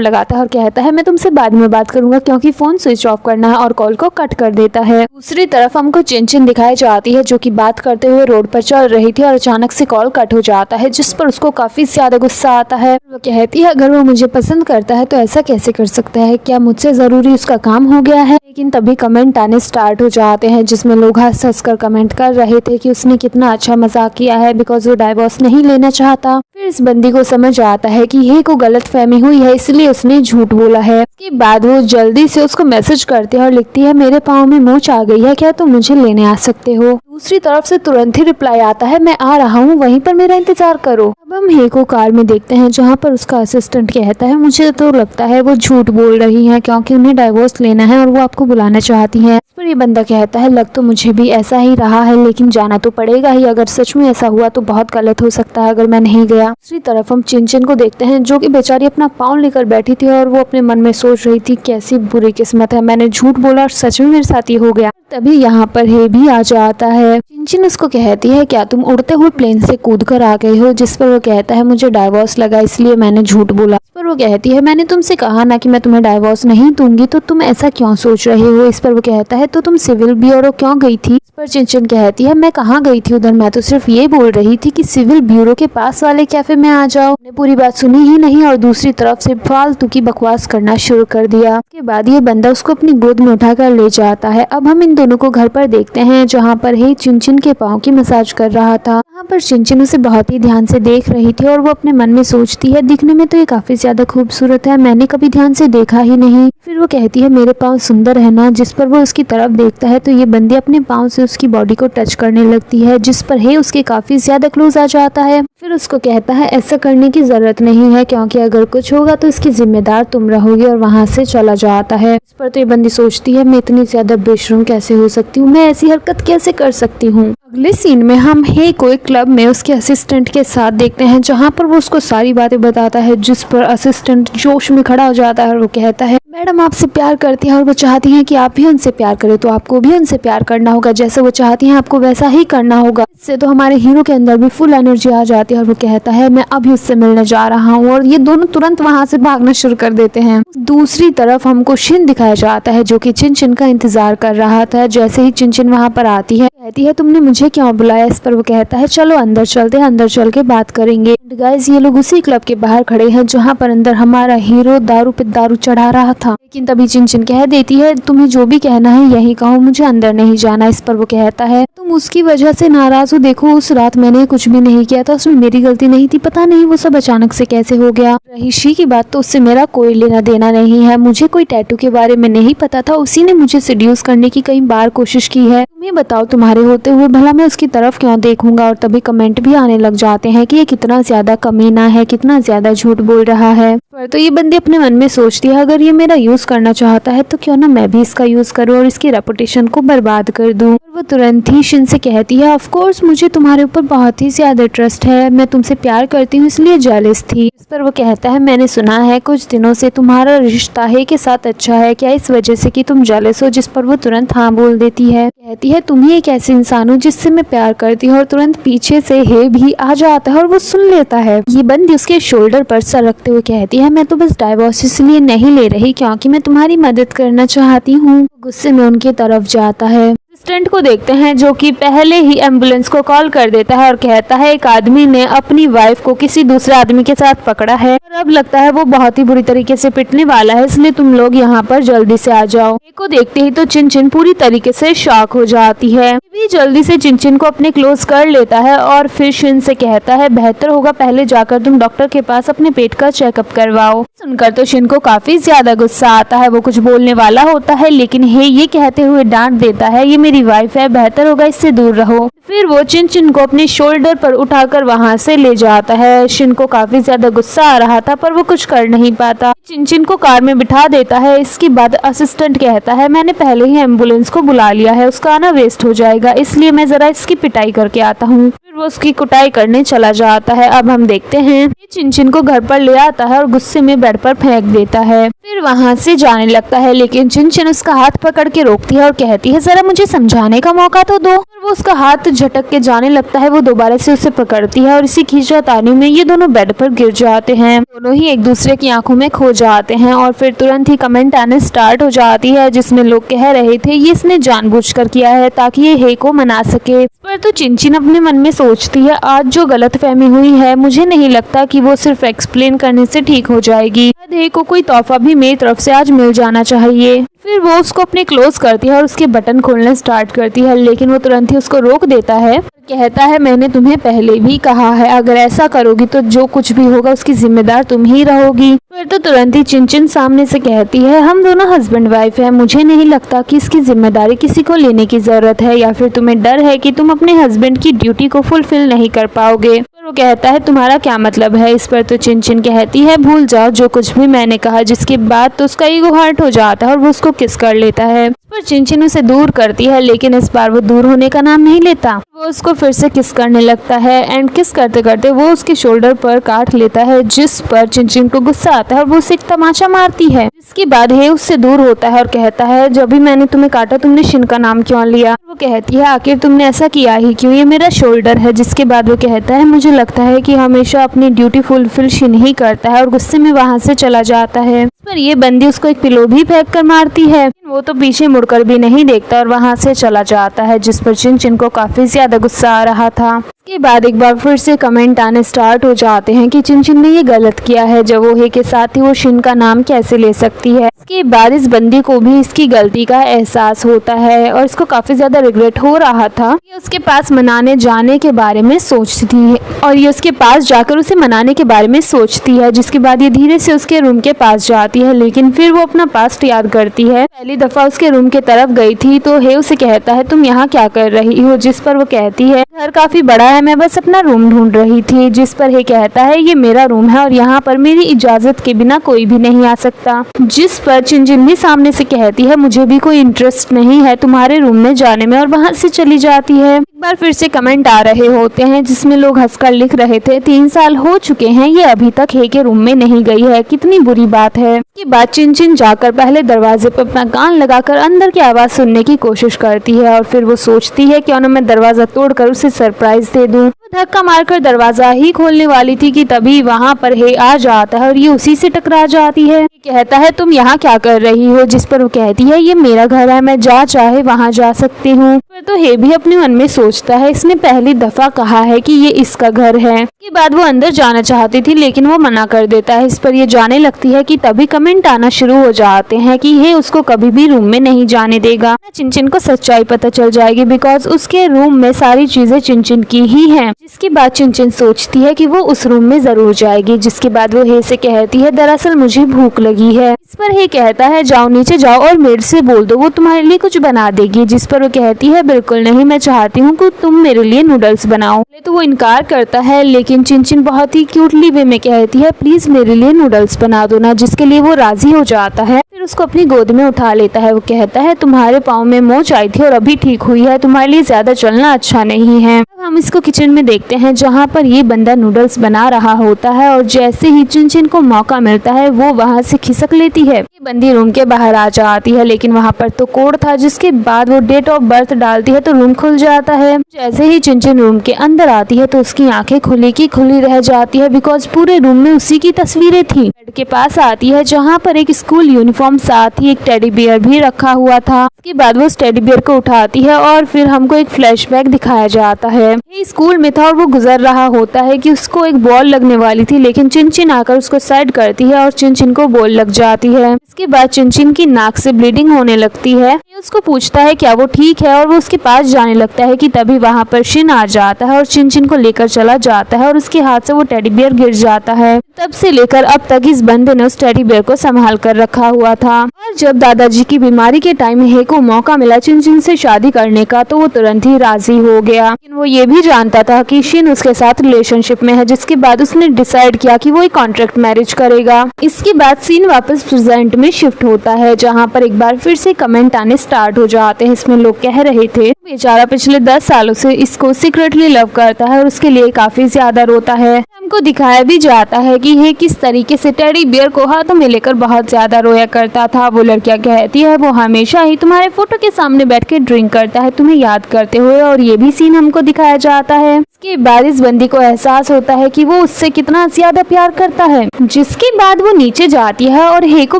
लगाता है और कहता है मैं तुमसे बाद में बात करूंगा क्योंकि फोन स्विच ऑफ करना है, और कॉल को कट कर देता है। दूसरी तरफ हमको चिन दिखाई जाती है जो कि बात करते हुए रोड पर चल रही थी और अचानक से कॉल कट हो जाता है, जिस पर उसको काफी ज्यादा गुस्सा आता है। वो कहती है अगर वो मुझे पसंद करता है तो ऐसा कैसे कर सकता है, क्या मुझसे जरूरी उसका काम हो गया है? लेकिन तभी कमेंट आने स्टार्ट हो जाते हैं जिसमें लोग हंस हंस कर कमेंट कर रहे थे कि उसने कितना अच्छा मजाक किया है बिकॉज वो डाइवोर्स नहीं लेना चाहता। फिर इस बंदी को समझ आता है कि ये को गलत फहमी हुई है इसलिए उसने झूठ बोला है। इसके बाद वो जल्दी से उसको मैसेज करती है और लिखती है मेरे पाँव में मोच आ गई है, क्या तुम मुझे लेने आ सकते हो? दूसरी तरफ से तुरंत ही रिप्लाई आता है मैं आ रहा हूँ, वहीं पर मेरा इंतजार करो। अब हम हे को कार में देखते हैं जहाँ पर उसका असिस्टेंट कहता है मुझे तो लगता है वो झूठ बोल रही है क्योंकि उन्हें डाइवोर्स लेना है और वो आपको बुलाना चाहती है। इस पर ये बंदा कहता है लग तो मुझे भी ऐसा ही रहा है लेकिन जाना तो पड़ेगा ही, अगर सच में ऐसा हुआ तो बहुत गलत हो सकता है अगर मैं नहीं गया। दूसरी तरफ हम चिन को देखते हैं जो कि बेचारी अपना पाँव लेकर बैठी थी और वो अपने मन में सोच रही थी कैसी बुरी किस्मत है, मैंने झूठ बोला और सच में मेरे साथ ये हो गया। तभी यहाँ पर हे भी आ जाता है। चिन उसको कहती है क्या तुम उड़ते हुए प्लेन से कूद कर आ गए हो? जिस पर वो कहता है मुझे डाइवोर्स लगा इसलिए मैंने झूठ बोला। इस पर वो कहती है मैंने तुमसे कहा ना कि मैं तुम्हें डाइवोर्स नहीं दूंगी, तो तुम ऐसा क्यों सोच रहे हो? इस पर वो कहता है तो तुम सिविल ब्यूरो क्यों गई थी? इस पर चिन कहती है मैं कहाँ गई थी उधर, मैं तो सिर्फ ये बोल रही थी कि सिविल ब्यूरो के पास वाले कैफे में आ जाओ। मैंने पूरी बात सुनी ही नहीं और दूसरी तरफ से फालतू की बकवास करना शुरू कर दिया। उसके बाद ये बंदा उसको अपनी गोद में उठाकर ले जाता है। अब हम इन दोनों को घर पर देखते हैं जहाँ पर हे चिन के पाँव की मसाज कर रहा था। यहाँ पर चिन उसे बहुत ही ध्यान से देख रही थी और वो अपने मन में सोचती है दिखने में तो ये काफी ज्यादा खूबसूरत है, मैंने कभी ध्यान से देखा ही नहीं। फिर वो कहती है मेरे पाँव सुंदर है ना? जिस पर वो उसकी तरफ देखता है तो ये बंदी अपने पाँव से उसकी बॉडी को टच करने लगती है, जिस पर हे उसके काफी ज्यादा क्लोज आ जाता है। फिर उसको कहता है ऐसा करने की जरूरत नहीं है क्योंकि अगर कुछ होगा तो इसकी जिम्मेदार तुम रहोगी, और वहाँ से चला जाता है। इस पर तो ये बंदी सोचती है मैं इतनी ज्यादा बेशर्म कैसे हो सकती हूँ, मैं ऐसी हरकत कैसे कर सकती हूँ। अगले सीन में हम हे को एक क्लब में उसके असिस्टेंट के साथ देखते हैं जहाँ पर वो उसको सारी बातें बताता है, जिस पर असिस्टेंट जोश में खड़ा हो जाता है और वो कहता है मैडम आपसे प्यार करती हैं और वो चाहती हैं कि आप भी उनसे प्यार करें, तो आपको भी उनसे प्यार करना होगा, जैसे वो चाहती हैं आपको वैसा ही करना होगा। इससे तो हमारे हीरो के अंदर भी फुल एनर्जी आ जाती है और वो कहता है मैं अभी उससे मिलने जा रहा हूँ, और ये दोनों तुरंत वहाँ से भागना शुरू कर देते हैं। दूसरी तरफ हमको शिन दिखाया जाता है जो कि चिन का इंतजार कर रहा था। जैसे ही चिन वहाँ पर आती है कहती है तुमने मुझे क्यों बुलाया? इस पर वो कहता है चलो अंदर चलते हैं, अंदर चल के बात करेंगे। गाइस ये लोग उसी क्लब के बाहर खड़े हैं जहाँ पर अंदर हमारा हीरो दारू पे दारू चढ़ा रहा था। लेकिन तभी चिन कह देती है तुम्हें जो भी कहना है यही कहो, मुझे अंदर नहीं जाना। इस पर वो कहता है तुम उसकी वजह से नाराज हो, देखो उस रात मैंने कुछ भी नहीं किया था, उसमें मेरी गलती नहीं थी, पता नहीं वो सब अचानक से कैसे हो गया। रही शी की बात तो उससे मेरा कोई लेना देना नहीं है, मुझे कोई टैटू के बारे में नहीं पता था, उसी ने मुझे सेड्यूस करने की कई बार कोशिश की है, तुम्हें बताओ तुम्हारे होते हुए भला मैं उसकी तरफ क्यों देखूंगा। और तभी कमेंट भी आने लग जाते हैं कि ये कितना ज्यादा कमीना है, कितना ज्यादा झूठ बोल रहा है। पर तो ये बंदी अपने मन में सोचती है अगर ये मेरा यूज करना चाहता है तो क्यों ना मैं भी इसका यूज करूँ और इसकी रेपुटेशन को बर्बाद कर दूं। वो तुरंत ही शिन से कहती है ऑफ कोर्स मुझे तुम्हारे ऊपर बहुत ही ज्यादा ट्रस्ट है, मैं तुमसे प्यार करती हूँ इसलिए जेलस थी। इस पर वो कहता है मैंने सुना है कुछ दिनों से तुम्हारा रिश्ता हे के साथ अच्छा है, क्या इस वजह से कि तुम जेलस हो? जिस पर वो तुरंत हाँ बोल देती है। कहती है तुम ही एक ऐसे इंसान हो जिससे मैं प्यार करती हूँ, और तुरंत पीछे से हे भी आ जाता है और वो सुन लेता है। ये बंदी उसके शोल्डर पर सर रखते हुए कहती है मैं तो बस डाइवोर्स इसलिए नहीं ले रही क्योंकि मैं तुम्हारी मदद करना चाहती हूँ। गुस्से में उनकी तरफ जाता है। असिस्टेंट को देखते हैं जो कि पहले ही एम्बुलेंस को कॉल कर देता है और कहता है एक आदमी ने अपनी वाइफ को किसी दूसरे आदमी के साथ पकड़ा है और अब लगता है वो बहुत ही बुरी तरीके से पिटने वाला है, इसलिए तुम लोग यहाँ पर जल्दी से आ जाओ। को देखते ही तो चिनचिन पूरी तरीके से शॉक हो जाती है। भी जल्दी से चिनचिन को अपने क्लोज कर लेता है और फिर शिन से कहता है बेहतर होगा पहले जाकर तुम डॉक्टर के पास अपने पेट का चेकअप करवाओ। सुनकर तो शिन को काफी ज्यादा गुस्सा आता है, वो कुछ बोलने वाला होता है लेकिन हे ये कहते हुए डांट देता है ये मेरी वाइफ है, बेहतर होगा इससे दूर रहो। फिर वो चिनचिन को अपने शोल्डर पर उठाकर वहाँ से ले जाता है। शिन को काफी ज्यादा गुस्सा आ रहा था पर वो कुछ कर नहीं पाता। चिनचिन को कार में बिठा देता है। इसके बाद असिस्टेंट कहता है मैंने पहले ही एम्बुलेंस को बुला लिया है, उसका आना वेस्ट हो जाएगा, इसलिए मैं जरा इसकी पिटाई करके आता हूँ। फिर वो उसकी कुटाई करने चला जाता है। अब हम देखते हैं चिनचिन को घर पर ले आता है और गुस्से में बेड पर फेंक देता है। फिर वहाँ से जाने लगता है लेकिन चिनचिन उसका हाथ पकड़ के रोकती है और कहती है जरा मुझे समझाने का मौका तो दो। वो उसका हाथ झटक के जाने लगता है। वो दोबारा से उसे पकड़ती है और इसी खींचातानी में ये दोनों बेड पर गिर जाते हैं। दोनों ही एक दूसरे की आंखों में खो जाते हैं और फिर तुरंत ही कमेंट आने स्टार्ट हो जाती है जिसमें लोग कह रहे थे ये इसने जानबूझकर किया है ताकि ये हे को मना सके। पर तो चिनचिन अपने मन में सोचती है आज जो गलतफहमी हुई है मुझे नहीं लगता कि वो सिर्फ एक्सप्लेन करने से ठीक हो जाएगी। हे को कोई तोहफा भी मेरी तरफ से आज मिल जाना चाहिए। फिर वो उसको अपने क्लोज करती है और उसके बटन खोलना स्टार्ट करती है लेकिन वो तुरंत ही उसको रोक देता है। कहता है मैंने तुम्हें पहले भी कहा है अगर ऐसा करोगी तो जो कुछ भी होगा उसकी जिम्मेदार तुम ही रहोगी। फिर तो तुरंत ही चिनचिन सामने से कहती है हम दोनों हस्बैंड वाइफ हैं, मुझे नहीं लगता कि इसकी जिम्मेदारी किसी को लेने की जरूरत है या फिर तुम्हें डर है कि तुम अपने हस्बैंड की ड्यूटी को फुलफिल नहीं कर पाओगे। वो कहता है तुम्हारा क्या मतलब है। इस पर तो चिनचिन कहती है भूल जाओ जो कुछ भी मैंने कहा, जिसके बाद तो उसका ईगो हर्ट हो जाता है और वो उसको किस कर लेता है। इस पर चिनचिन उसे दूर करती है लेकिन इस बार वो दूर होने का नाम नहीं लेता। वो उसको फिर से किस करने लगता है एंड किस करते करते वो उसके शोल्डर पर काट लेता है जिस पर चिनचिन को गुस्सा आता है और वो उसे एक तमाचा मारती है। इसके बाद हे उससे दूर होता है और कहता है जब भी मैंने तुम्हें काटा तुमने शिन का नाम क्यों लिया। वो कहती है आखिर तुमने ऐसा किया ही क्यों, ये मेरा शोल्डर है। जिसके बाद वो कहता है मुझे लगता है कि हमेशा अपनी ड्यूटी फुलफिल शिन ही करता है और गुस्से में वहाँ से चला जाता है। पर ये बंदी उसको एक पिलो भी फेंक कर मारती है। वो तो पीछे मुड़कर भी नहीं देखता और वहाँ से चला जाता है जिस पर चिनचिन को काफी ज्यादा गुस्सा आ रहा था। इसके बाद एक बार फिर से कमेंट आने स्टार्ट हो जाते हैं कि चिनचिन ने ये गलत किया है, जब वो हे के साथ ही वो शिन का नाम कैसे ले सकती है। इसके बाद इस बंदी को भी इसकी गलती का एहसास होता है और इसको काफी ज्यादा रिग्रेट हो रहा था। ये उसके पास मनाने जाने के बारे में सोचती है और ये उसके पास जाकर उसे मनाने के बारे में सोचती है। जिसके बाद ये धीरे से उसके रूम के पास जाती है लेकिन फिर वो अपना पास्ट याद करती है। पहली दफा उसके रूम के तरफ गई थी तो हे उसे कहता है तुम यहाँ क्या कर रही हो। जिस पर वो कहती है घर काफी बड़ा है, मैं बस अपना रूम ढूंढ रही थी। जिस पर हे कहता है ये मेरा रूम है और यहाँ पर मेरी इजाजत के बिना कोई भी नहीं आ सकता। जिस पर चिनचिन भी सामने से कहती है मुझे भी कोई इंटरेस्ट नहीं है तुम्हारे रूम में जाने में और वहाँ से चली जाती है। एक बार फिर से कमेंट आ रहे होते हैं जिसमें लोग हंसकर लिख रहे थे 3 साल हो चुके हैं ये अभी तक हे के रूम में नहीं गई है, कितनी बुरी बात है। इसके बाद चिनचिन जाकर पहले दरवाजे पर अपना कान लगाकर अंदर की आवाज सुनने की कोशिश करती है और फिर वो सोचती है क्यों ना मैं दरवाजा तोड़कर उसे सरप्राइज दे दूं। धक्का मारकर दरवाजा ही खोलने वाली थी कि तभी वहाँ पर हे आ जाता है और ये उसी से टकरा जाती है। कहता है तुम यहाँ क्या कर रही हो। जिस पर वो कहती है ये मेरा घर है, मैं जहाँ चाहे वहाँ जा सकती हूँ। फिर तो हे भी अपने मन में सोचता है इसने पहली दफा कहा है कि ये इसका घर है। इसके बाद वो अंदर जाना चाहती थी लेकिन वो मना कर देता है। इस पर ये जाने लगती है कि तभी कमेंट आना शुरू हो जाते हैं कि हे उसको कभी भी रूम में नहीं जाने देगा। चिनचिन को सच्चाई पता चल जाएगी बिकॉज उसके रूम में सारी चीजें चिनचिन की ही हैं। जिसके बाद चिनचिन सोचती है कि वो उस रूम में जरूर जाएगी। जिसके बाद वो हे से कहती है दरअसल मुझे भूख लगी है। इस पर हे कहता है जाओ नीचे जाओ और मेड से बोल दो वो तुम्हारे लिए कुछ बना देगी। जिस पर वो कहती है बिल्कुल नहीं, मैं चाहती हूँ कि तुम मेरे लिए नूडल्स बनाओ। तो वो इनकार करता है लेकिन चिनचिन बहुत ही क्यूटली वे में कहती है प्लीज मेरे लिए नूडल्स बना दो ना। जिसके लिए वो राजी हो जाता है। फिर उसको अपनी गोद में उठा लेता है। वो कहता है तुम्हारे पाँव में मोच आई थी और अभी ठीक हुई है, तुम्हारे लिए ज्यादा चलना अच्छा नहीं है। हम इसको किचन में देखते हैं जहाँ पर ये बंदा नूडल्स बना रहा होता है और जैसे ही चिनचिन को मौका मिलता है वो वहाँ से खिसक लेती है। बंदी रूम के बाहर आ जाती है, लेकिन वहाँ पर तो कोड था, जिसके बाद वो डेट ऑफ बर्थ डालती है तो रूम खुल जाता है। जैसे ही चिंचिन रूम के अंदर आती है तो उसकी आंखें खुली की खुली रह जाती है, बिकॉज पूरे रूम में उसी की तस्वीरें थी। बेड के पास आती है जहाँ पर एक स्कूल यूनिफॉर्म साथ ही एक टेडी बियर भी रखा हुआ था। उसके बाद वो उस टेडी बियर को उठाती है और फिर हमको एक फ्लैशबैक दिखाया जाता है। ये स्कूल में था और वो गुजर रहा होता है कि उसको एक बॉल लगने वाली थी, लेकिन चिंचिन आकर उसको साइड करती है और चिंचिन को बॉल लग जाती है। इसके बाद चिंचिन की नाक से ब्लीडिंग होने लगती है। ये उसको पूछता है क्या वो ठीक है और वो उसके पास जाने लगता है कि तभी वहाँ पर शिन आ जाता है और चिंचिन को लेकर चला जाता है और उसके हाथ से वो टेडी बियर गिर जाता है। तब से लेकर अब तक इस बंदे ने उस टेडी बियर को संभाल कर रखा हुआ था। और जब दादाजी की बीमारी के टाइम हे को मौका मिला चिंचिन से शादी करने का तो वो तुरंत ही राजी हो गया। लेकिन वो ये भी जानता था कि शिन उसके साथ रिलेशनशिप में है, जिसके बाद उसने डिसाइड किया कि वो एक कॉन्ट्रैक्ट मैरिज करेगा। इसके बाद सीन वापस प्रेजेंट में शिफ्ट होता है, जहाँ पर एक बार फिर से कमेंट आने स्टार्ट हो जाते हैं। इसमें लोग कह रहे थे बेचारा पिछले 10 सालों से इसको सीक्रेटली लव करता है और उसके लिए काफी ज्यादा रोता है। हमको दिखाया भी जाता है कि ये किस तरीके से टेडी बियर को हाथों में लेकर बहुत ज्यादा रोया करता था। वो लड़कियां कहती है वो हमेशा ही तुम्हारे फोटो के सामने बैठ के ड्रिंक करता है तुम्हें याद करते हुए, और ये भी सीन हमको दिखाया जाता है। इसके बाद इस बंदी को एहसास होता है कि वो उससे कितना ज्यादा प्यार करता है, जिसके बाद वो नीचे जाती है और हे को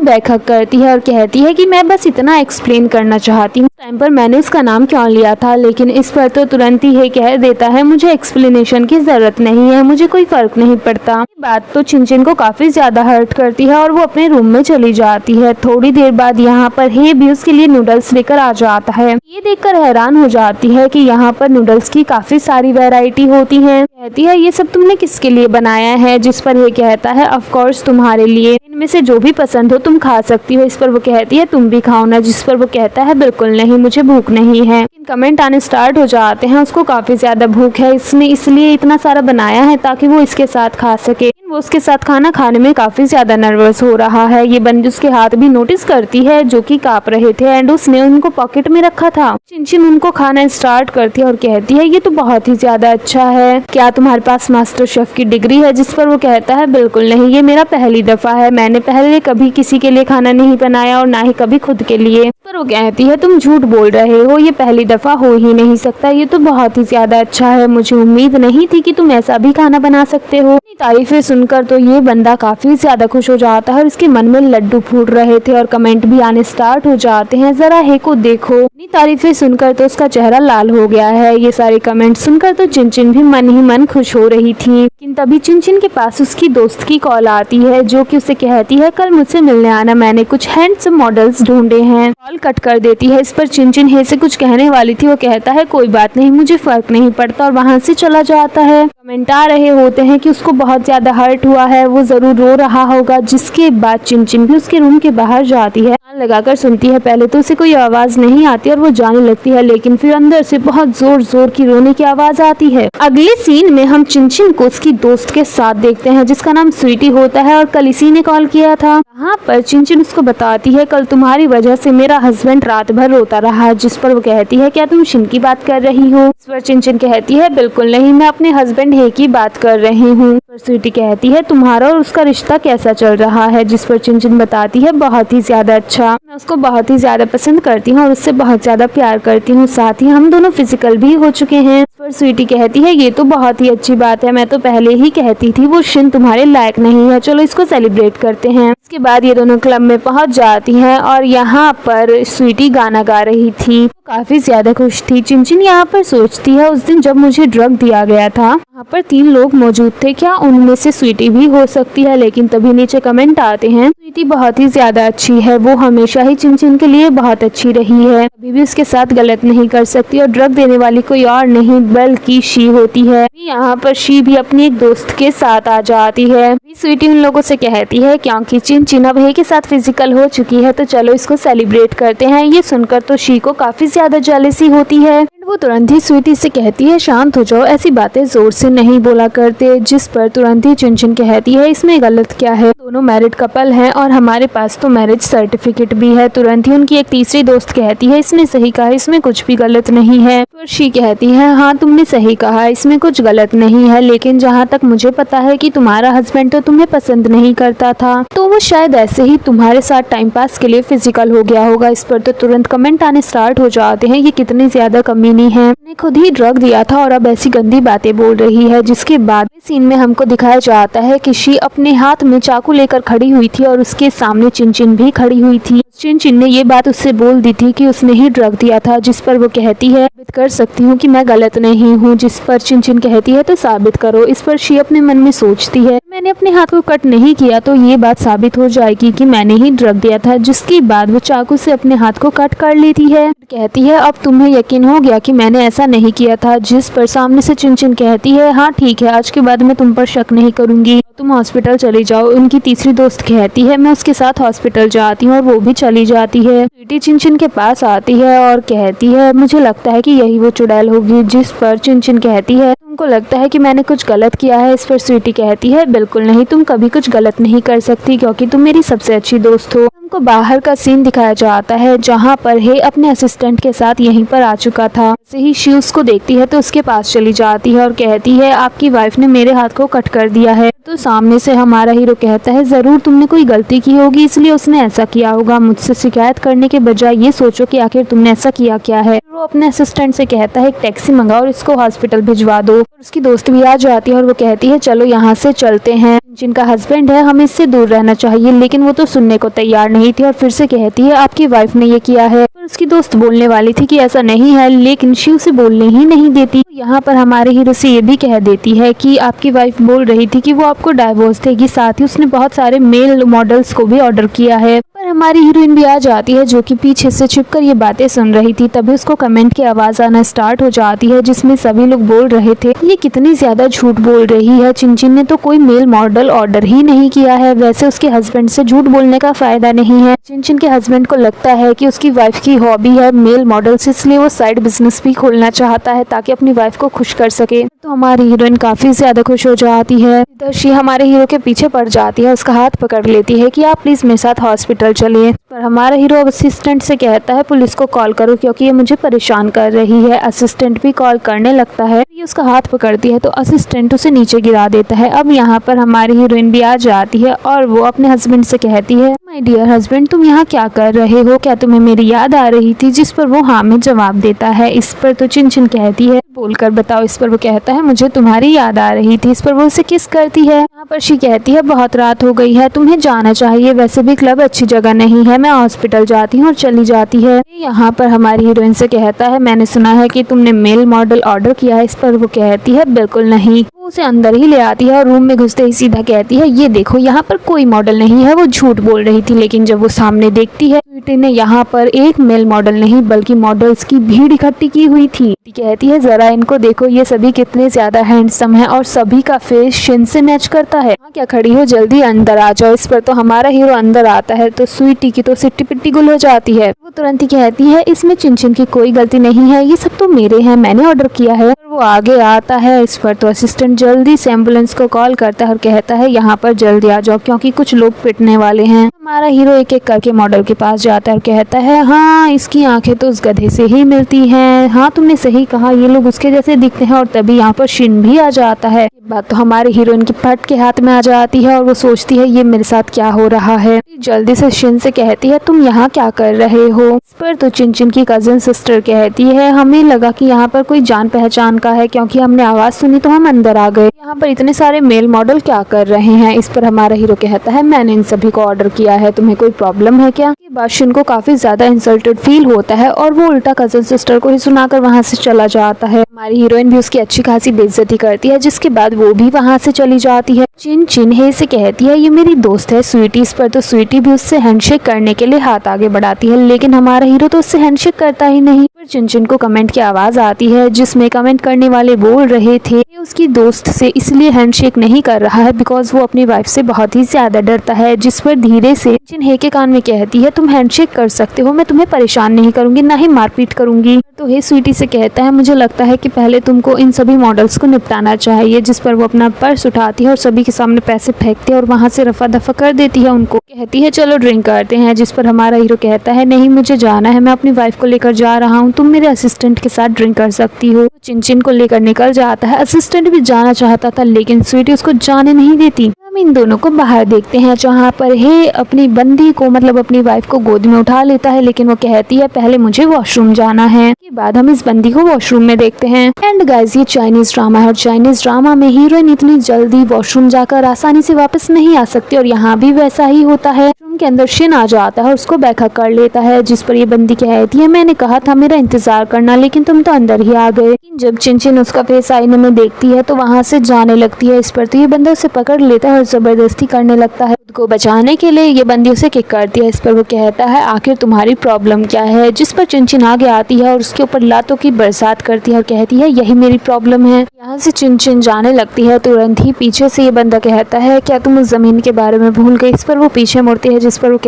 बैकहक करती है और कहती है कि मैं बस इतना एक्सप्लेन करना चाहती हूँ टाइम पर मैंने उसका नाम क्यों लिया था। लेकिन इस पर तो तुरंत ही हे कह देता है मुझे एक्सप्लेनेशन की जरूरत नहीं है, मुझे कोई फर्क नहीं पड़ता। बात तो चिंचिन को काफी ज्यादा हर्ट करती है और वो अपने रूम में चली जाती है। थोड़ी देर बाद यहाँ पर हे भी उसके लिए नूडल्स लेकर आ जाता है। ये देखकर हैरान हो जाती है कि यहाँ पर नूडल्स की काफी सारी वैरायटी होती है। कहती है ये सब तुमने किसके लिए बनाया है, जिस पर हे कहता है ऑफ कोर्स तुम्हारे लिए, इनमें से जो भी पसंद हो तुम खा सकती हो। इस पर वो कहती है तुम भी खाओ ना, जिस पर वो कहता है बिल्कुल नहीं मुझे भूख नहीं है। कमेंट आने स्टार्ट हो जाते हैं उसको काफी ज्यादा भूख है, इसने इसलिए इतना सारा बनाया है ताकि वो इसके साथ खा सके। वो उसके साथ खाना खाने में काफी ज्यादा नर्वस हो रहा है। ये बंदी उसके हाथ भी नोटिस करती है जो कि कांप रहे थे एंड उसने उनको पॉकेट में रखा था। चिंचिन उनको खाना स्टार्ट करती है और कहती है ये तो बहुत ही ज्यादा अच्छा है, क्या तुम्हारे पास मास्टर शेफ की डिग्री है, जिस पर वो कहता है बिल्कुल नहीं, ये मेरा पहली दफा है, मैंने पहले कभी किसी के लिए खाना नहीं बनाया और ना ही कभी खुद के लिए। पर वो कहती है तुम झूठ बोल रहे हो, ये पहली दफा हो ही नहीं सकता, ये तो बहुत ही ज्यादा अच्छा है, मुझे उम्मीद नहीं थी कि तुम ऐसा भी खाना बना सकते हो। तारीफें सुनकर तो ये बंदा काफी ज्यादा खुश हो जाता है और उसके मन में लड्डू फूट रहे थे और कमेंट भी आने स्टार्ट हो जाते हैं जरा हे को देखो। इतनी तारीफें सुनकर तो उसका चेहरा लाल हो गया है। ये सारे कमेंट सुनकर तो चिंचिन भी मन ही मन खुश हो रही थी। लेकिन तभी चिंचिन के पास उसकी दोस्त की कॉल आती है जो कि उसे कहती है कल मुझसे मिलने आना, मैंने कुछ हैंडसम मॉडल्स ढूंढे हैं। कॉल कट कर देती है। इस पर चिंचिन हे से कुछ कहने वाली थी, वो कहता है कोई बात नहीं मुझे फर्क नहीं पड़ता और वहाँ से चला जाता है। कमेंट आ रहे होते हैं कि उसको बहुत ज्यादा हर्ट हुआ है, वो जरूर रो रहा होगा। जिसके बाद चिंचिन भी उसके रूम के बाहर जाती है, कान लगाकर सुनती है। पहले तो उसे कोई आवाज नहीं आती और वो जाने लगती है, लेकिन फिर अंदर से बहुत जोर जोर की रोने की आवाज आती है। अगले सीन में हम चिंचिन को उसकी दोस्त के साथ देखते हैं जिसका नाम स्वीटी होता है और कल इसी ने कॉल किया था। यहाँ पर चिंचिन उसको बताती है कल तुम्हारी वजह से मेरा हस्बैंड रात भर रोता रहा, जिस पर वो कहती है क्या तुम शिन की बात कर रही हो। इस पर चिंचिन कहती है बिल्कुल नहीं, मैं अपने हस्बैंड हे की बात कर रही हूँ। स्वीटी कहती है तुम्हारा और उसका रिश्ता कैसा चल रहा है, जिस पर चिंचिन बताती है बहुत ही ज्यादा अच्छा, मैं उसको बहुत ही ज्यादा पसंद करती हूँ और उससे बहुत ज्यादा प्यार करती हूँ, साथ ही हम दोनों फिजिकल भी हो चुके हैं। इस पर स्वीटी कहती है ये तो बहुत ही अच्छी बात है, मैं तो पहले ही कहती थी वो शिन तुम्हारे लायक नहीं है, चलो इसको सेलिब्रेट करते हैं। इसके बाद ये दोनों क्लब में पहुंच जाती हैं और यहाँ पर स्वीटी गाना गा रही थी, काफी ज्यादा खुश थी। चिंचिन यहाँ पर सोचती है उस दिन जब मुझे ड्रग दिया गया था वहाँ पर 3 लोग मौजूद थे, क्या उनमें से स्वीटी भी हो सकती है। लेकिन तभी नीचे कमेंट आते हैं स्वीटी बहुत ही ज्यादा अच्छी है, वो हमेशा ही चिंचिन के लिए बहुत अच्छी रही है, अभी भी उसके साथ गलत नहीं कर सकती और ड्रग देने वाली कोई और नहीं बल्कि शी होती है। यहाँ पर शी भी अपनी एक दोस्त के साथ आ जाती है। स्वीटी उन लोगों से कहती है क्योंकि चिंचिन अब हे के साथ फिजिकल हो चुकी है तो चलो इसको सेलिब्रेट करते हैं। ये सुनकर तो शी को काफी ज्यादा जेलसी होती है। वो तुरंत ही स्वीटी से कहती है शांत हो जाओ, ऐसी बातें जोर से नहीं बोला करते। जिस पर तुरंत ही चिनचिन कहती है इसमें गलत क्या है, दोनों मैरिड कपल हैं और हमारे पास तो मैरिज सर्टिफिकेट भी है। तुरंत ही उनकी एक तीसरी दोस्त कहती है इसने सही कहा, इसमें कुछ भी गलत नहीं है। पर शी कहती है हाँ तुमने सही कहा, इसमें कुछ गलत नहीं है, लेकिन जहाँ तक मुझे पता है कि तुम्हारा हस्बैंड तो तुम्हें पसंद नहीं करता था, तो वो शायद ऐसे ही तुम्हारे साथ टाइम पास के लिए फिजिकल हो गया होगा। इस पर तो तुरंत कमेंट आने स्टार्ट हो जाते हैं, ये कितनी ज्यादा कमीनी है, ने खुद ही ड्रग दिया था और अब ऐसी गंदी बातें बोल रही है। जिसके बाद सीन में हमको दिखाया जाता है कि शी अपने हाथ में चाकू लेकर खड़ी हुई थी और उसके सामने चिनचिन भी खड़ी हुई थी। चिनचिन ने ये बात उससे बोल दी थी कि उसने ही ड्रग दिया था, जिस पर वो कहती है साबित कर सकती हूँ कि मैं गलत नहीं हूँ। जिस पर चिनचिन कहती है तो साबित करो। इस पर शी अपने मन में सोचती है मैंने अपने हाथ को कट नहीं किया तो ये बात साबित हो जाएगी कि मैंने ही ड्रग दिया था। जिसके बाद वो चाकू से अपने हाथ को कट कर लेती है। कहती है अब तुम्हें यकीन हो गया कि मैंने ऐसा नहीं किया था। जिस पर सामने से चिनचिन कहती है हाँ ठीक है, आज के बाद मैं तुम पर शक नहीं करूंगी, तुम हॉस्पिटल चली जाओ। उनकी तीसरी दोस्त कहती है मैं उसके साथ हॉस्पिटल जाती हूँ और वो भी चली जाती है। स्वीटी चिनचिन के पास आती है और कहती है मुझे लगता है कि यही वो चुड़ैल होगी। जिस पर चिनचिन कहती है तुमको लगता है कि मैंने कुछ गलत किया है। इस पर स्वीटी कहती है बिल्कुल नहीं, तुम कभी कुछ गलत नहीं कर सकती क्योंकि तुम मेरी सबसे अच्छी दोस्त हो। हमको बाहर का सीन दिखाया जाता है जहाँ पर हे अपने असिस्टेंट के साथ यहीं पर आ चुका था। जैसे ही शी उसको देखती है तो उसके पास चली जाती है और कहती है आपकी वाइफ ने मेरे हाथ को कट कर दिया है। तो सामने से हमारा हीरो कहता है जरूर तुमने कोई गलती की होगी इसलिए उसने ऐसा किया होगा। मुझसे शिकायत करने के बजाय ये सोचो कि आखिर तुमने ऐसा किया क्या है। वो अपने असिस्टेंट से कहता है एक टैक्सी मंगाओ और इसको हॉस्पिटल भिजवा दो। उसकी दोस्त भी आ जाती है और वो कहती है चलो यहाँ से चलते हैं, जिनका हस्बैंड है हमें इससे दूर रहना चाहिए। लेकिन वो तो सुनने को तैयार नहीं थी और फिर से कहती है आपकी वाइफ ने ये किया है। पर उसकी दोस्त बोलने वाली थी कि ऐसा नहीं है, लेकिन शी उसे बोलने ही नहीं देती। यहाँ पर हमारे हीरो से ये भी कह देती है कि आपकी वाइफ बोल रही थी कि वो आपको डाइवोर्स देगी, साथ ही उसने बहुत सारे मेल मॉडल्स को भी ऑर्डर किया है। पर हमारी हीरोइन भी आ जाती है जो कि पीछे से छिपकर ये बातें सुन रही थी। तभी उसको कमेंट की आवाज आना स्टार्ट हो जाती है जिसमें सभी लोग बोल रहे थे ये कितनी ज्यादा झूठ बोल रही है, चिनचिन ने तो कोई मेल मॉडल ऑर्डर ही नहीं किया है। वैसे उसके हस्बैंड से झूठ बोलने का फायदा नहीं है। चिनचिन के हस्बैंड को लगता है कि उसकी वाइफ की हॉबी है मेल मॉडल्स, इसलिए वो साइड बिजनेस भी खोलना चाहता है ताकि अपनी वाइफ को खुश कर सके। तो हमारी हीरोइन काफी ज्यादा खुश हो जाती है। इधर शी हमारे हीरो के पीछे पड़ जाती है, उसका हाथ पकड़ लेती है कि आप प्लीज मेरे साथ हॉस्पिटल चलिए। पर हमारा हीरो असिस्टेंट से कहता है पुलिस को कॉल करो क्योंकि ये मुझे परेशान कर रही है। असिस्टेंट भी कॉल करने लगता है, ये उसका हाथ पकड़ती है तो असिस्टेंट उसे नीचे गिरा देता है। अब यहाँ पर हमारी हीरोइन भी आ जाती है और वो अपने हस्बैंड से कहती है माय डियर हस्बैंड तुम यहाँ क्या कर रहे हो, क्या तुम्हें मेरी याद आ रही थी। जिस पर वो हाँ में जवाब देता है। इस पर तो चिनचिन कहती है बोलकर बताओ। इस पर वो कहता है मुझे तुम्हारी याद आ रही थी। इस पर वो उसे किस करती है। यहाँ पर शी कहती है बहुत रात हो गई है, तुम्हें जाना चाहिए, वैसे भी क्लब अच्छी जगह नहीं है, मैं हॉस्पिटल जाती हूँ और चली जाती है। यहाँ पर हमारी हीरोइन से कहता है मैंने सुना है कि तुमने मेल मॉडल ऑर्डर किया है। इस पर वो कहती है बिल्कुल नहीं। वो उसे अंदर ही ले आती है और रूम में घुसते ही सीधा कहती है ये देखो यहाँ पर कोई मॉडल नहीं है। वो झूठ बोल रही थी, लेकिन जब वो सामने देखती है स्वीटी ने यहाँ पर एक मेल मॉडल नहीं बल्कि मॉडल्स की भीड़ इकट्ठी की हुई थी। कहती है जरा इनको देखो, ये सभी कितने ज्यादा हैंडसम है और सभी का फेस शिन से मैच करता है। क्या खड़ी हो, जल्दी अंदर आ जाओ। इस पर तो हमारा हीरो अंदर आता है तो स्वीटी की तो सिट्टी पिट्टी गुल हो जाती है। वो तुरंत ही कहती है इसमें चिनचिन की कोई गलती नहीं है, ये सब तो मेरे हैं, मैंने ऑर्डर किया है। वो आगे आता है। इस पर तो असिस्टेंट जल्दी से एम्बुलेंस को कॉल करता है और कहता है यहाँ पर जल्दी आ जाओ क्योंकि कुछ लोग पिटने वाले हैं। हमारा हीरो एक एक करके मॉडल के पास जाता है और कहता है हाँ इसकी आंखें तो उस गधे से ही मिलती हैं, हाँ तुमने सही कहा, ये लोग उसके जैसे दिखते हैं। और तभी यहाँ पर शिन भी आ जाता है। बात तो हमारे हीरोइन की फट के हाथ में आ जाती है और वो सोचती है ये मेरे साथ क्या हो रहा है। जल्दी से शिन से कहती है तुम यहाँ क्या कर रहे हो। इस पर तो चिनचिन की कजिन सिस्टर कहती है हमें लगा कि यहाँ पर कोई जान पहचान का है क्योंकि हमने आवाज सुनी तो हम अंदर आ गए। यहाँ पर इतने सारे मेल मॉडल क्या कर रहे हैं। इस पर हमारा हीरो कहता है मैंने इन सभी को ऑर्डर किया है, तुम्हें कोई प्रॉब्लम है क्या। ये बात शिन को काफी ज्यादा इंसल्टेड फील होता है और वो उल्टा कजिन सिस्टर को ही सुनाकर वहाँ से चला जाता है। हमारी हीरोइन भी उसकी अच्छी खासी बेइज्जती करती है जिसके बाद वो भी वहाँ से चली जाती है। चिनचिन हे से कहती है ये मेरी दोस्त है स्वीटी। इस पर तो स्वीटी भी उससे हैंडशेक करने के लिए हाथ आगे बढ़ाती है, लेकिन हमारा हीरो तो उससे हैंडशेक करता ही नहीं। पर चिनचिन को कमेंट की आवाज आती है जिसमें कमेंट करने वाले बोल रहे थे कि उसकी दोस्त से इसलिए हैंडशेक नहीं कर रहा है बिकॉज वो अपनी वाइफ से बहुत ही ज्यादा डरता है। जिस पर धीरे से चिनचिन हे के कान में कहती है तुम हैंडशेक कर सकते हो, मैं तुम्हें परेशान नहीं करूंगी, ना ही मारपीट करूंगी। तो हे स्वीटी से कहता है मुझे लगता है कि पहले तुमको इन सभी मॉडल्स को निपटाना चाहिए। जिस पर वो अपना पर्स उठाती है और सभी के सामने पैसे फेंकती है और वहां से रफा दफा कर देती है उनको। कहती है चलो ड्रिंक करते हैं। जिस पर हमारा हीरो कहता है नहीं मुझे जाना है, मैं अपनी वाइफ को लेकर जा रहा हूँ, तुम मेरे असिस्टेंट के साथ ड्रिंक कर सकती हो। चिनचिन को लेकर निकल जाता है। असिस्टेंट भी जाना चाहता था लेकिन स्वीटी उसको जाने नहीं देती। हम इन दोनों को बाहर देखते हैं जहाँ पर हे अपनी बंदी को मतलब अपनी वाइफ को गोद में उठा लेता है लेकिन वो कहती है पहले मुझे वॉशरूम जाना है। के बाद हम इस बंदी को वॉशरूम में देखते हैं। एंड गाइस ये चाइनीज ड्रामा है और चाइनीज ड्रामा में हीरोइन इतनी जल्दी वॉशरूम जाकर आसानी से वापस नहीं आ सकती और यहाँ भी वैसा ही होता है। रूम के अंदर शिन आ जाता है और उसको बैठा कर लेता है। जिस पर ये बंदी कहती है मैंने कहा था मेरा इंतजार करना लेकिन तुम तो अंदर ही आ गए। जब चिनचिन उसका फेस आईने में देखती है तो वहाँ से जाने लगती है। इस पर तो ये बंदा उसे पकड़ लेता है और जबरदस्ती करने लगता है। खुद को बचाने के लिए ये बंदी उसे किक करती है। इस पर वो कहता है आखिर तुम्हारी प्रॉब्लम क्या है। जिस पर चिनचिन आगे आती है और उसके ऊपर लातों की बरसात करती है और कहती है यही मेरी प्रॉब्लम है। यहाँ से चिनचिन जाने लगती है। तुरंत ही पीछे से ये बंदा कहता है क्या तुम उस जमीन के बारे में भूल गए। इस पर वो पीछे मुड़ती है। जिस पर वो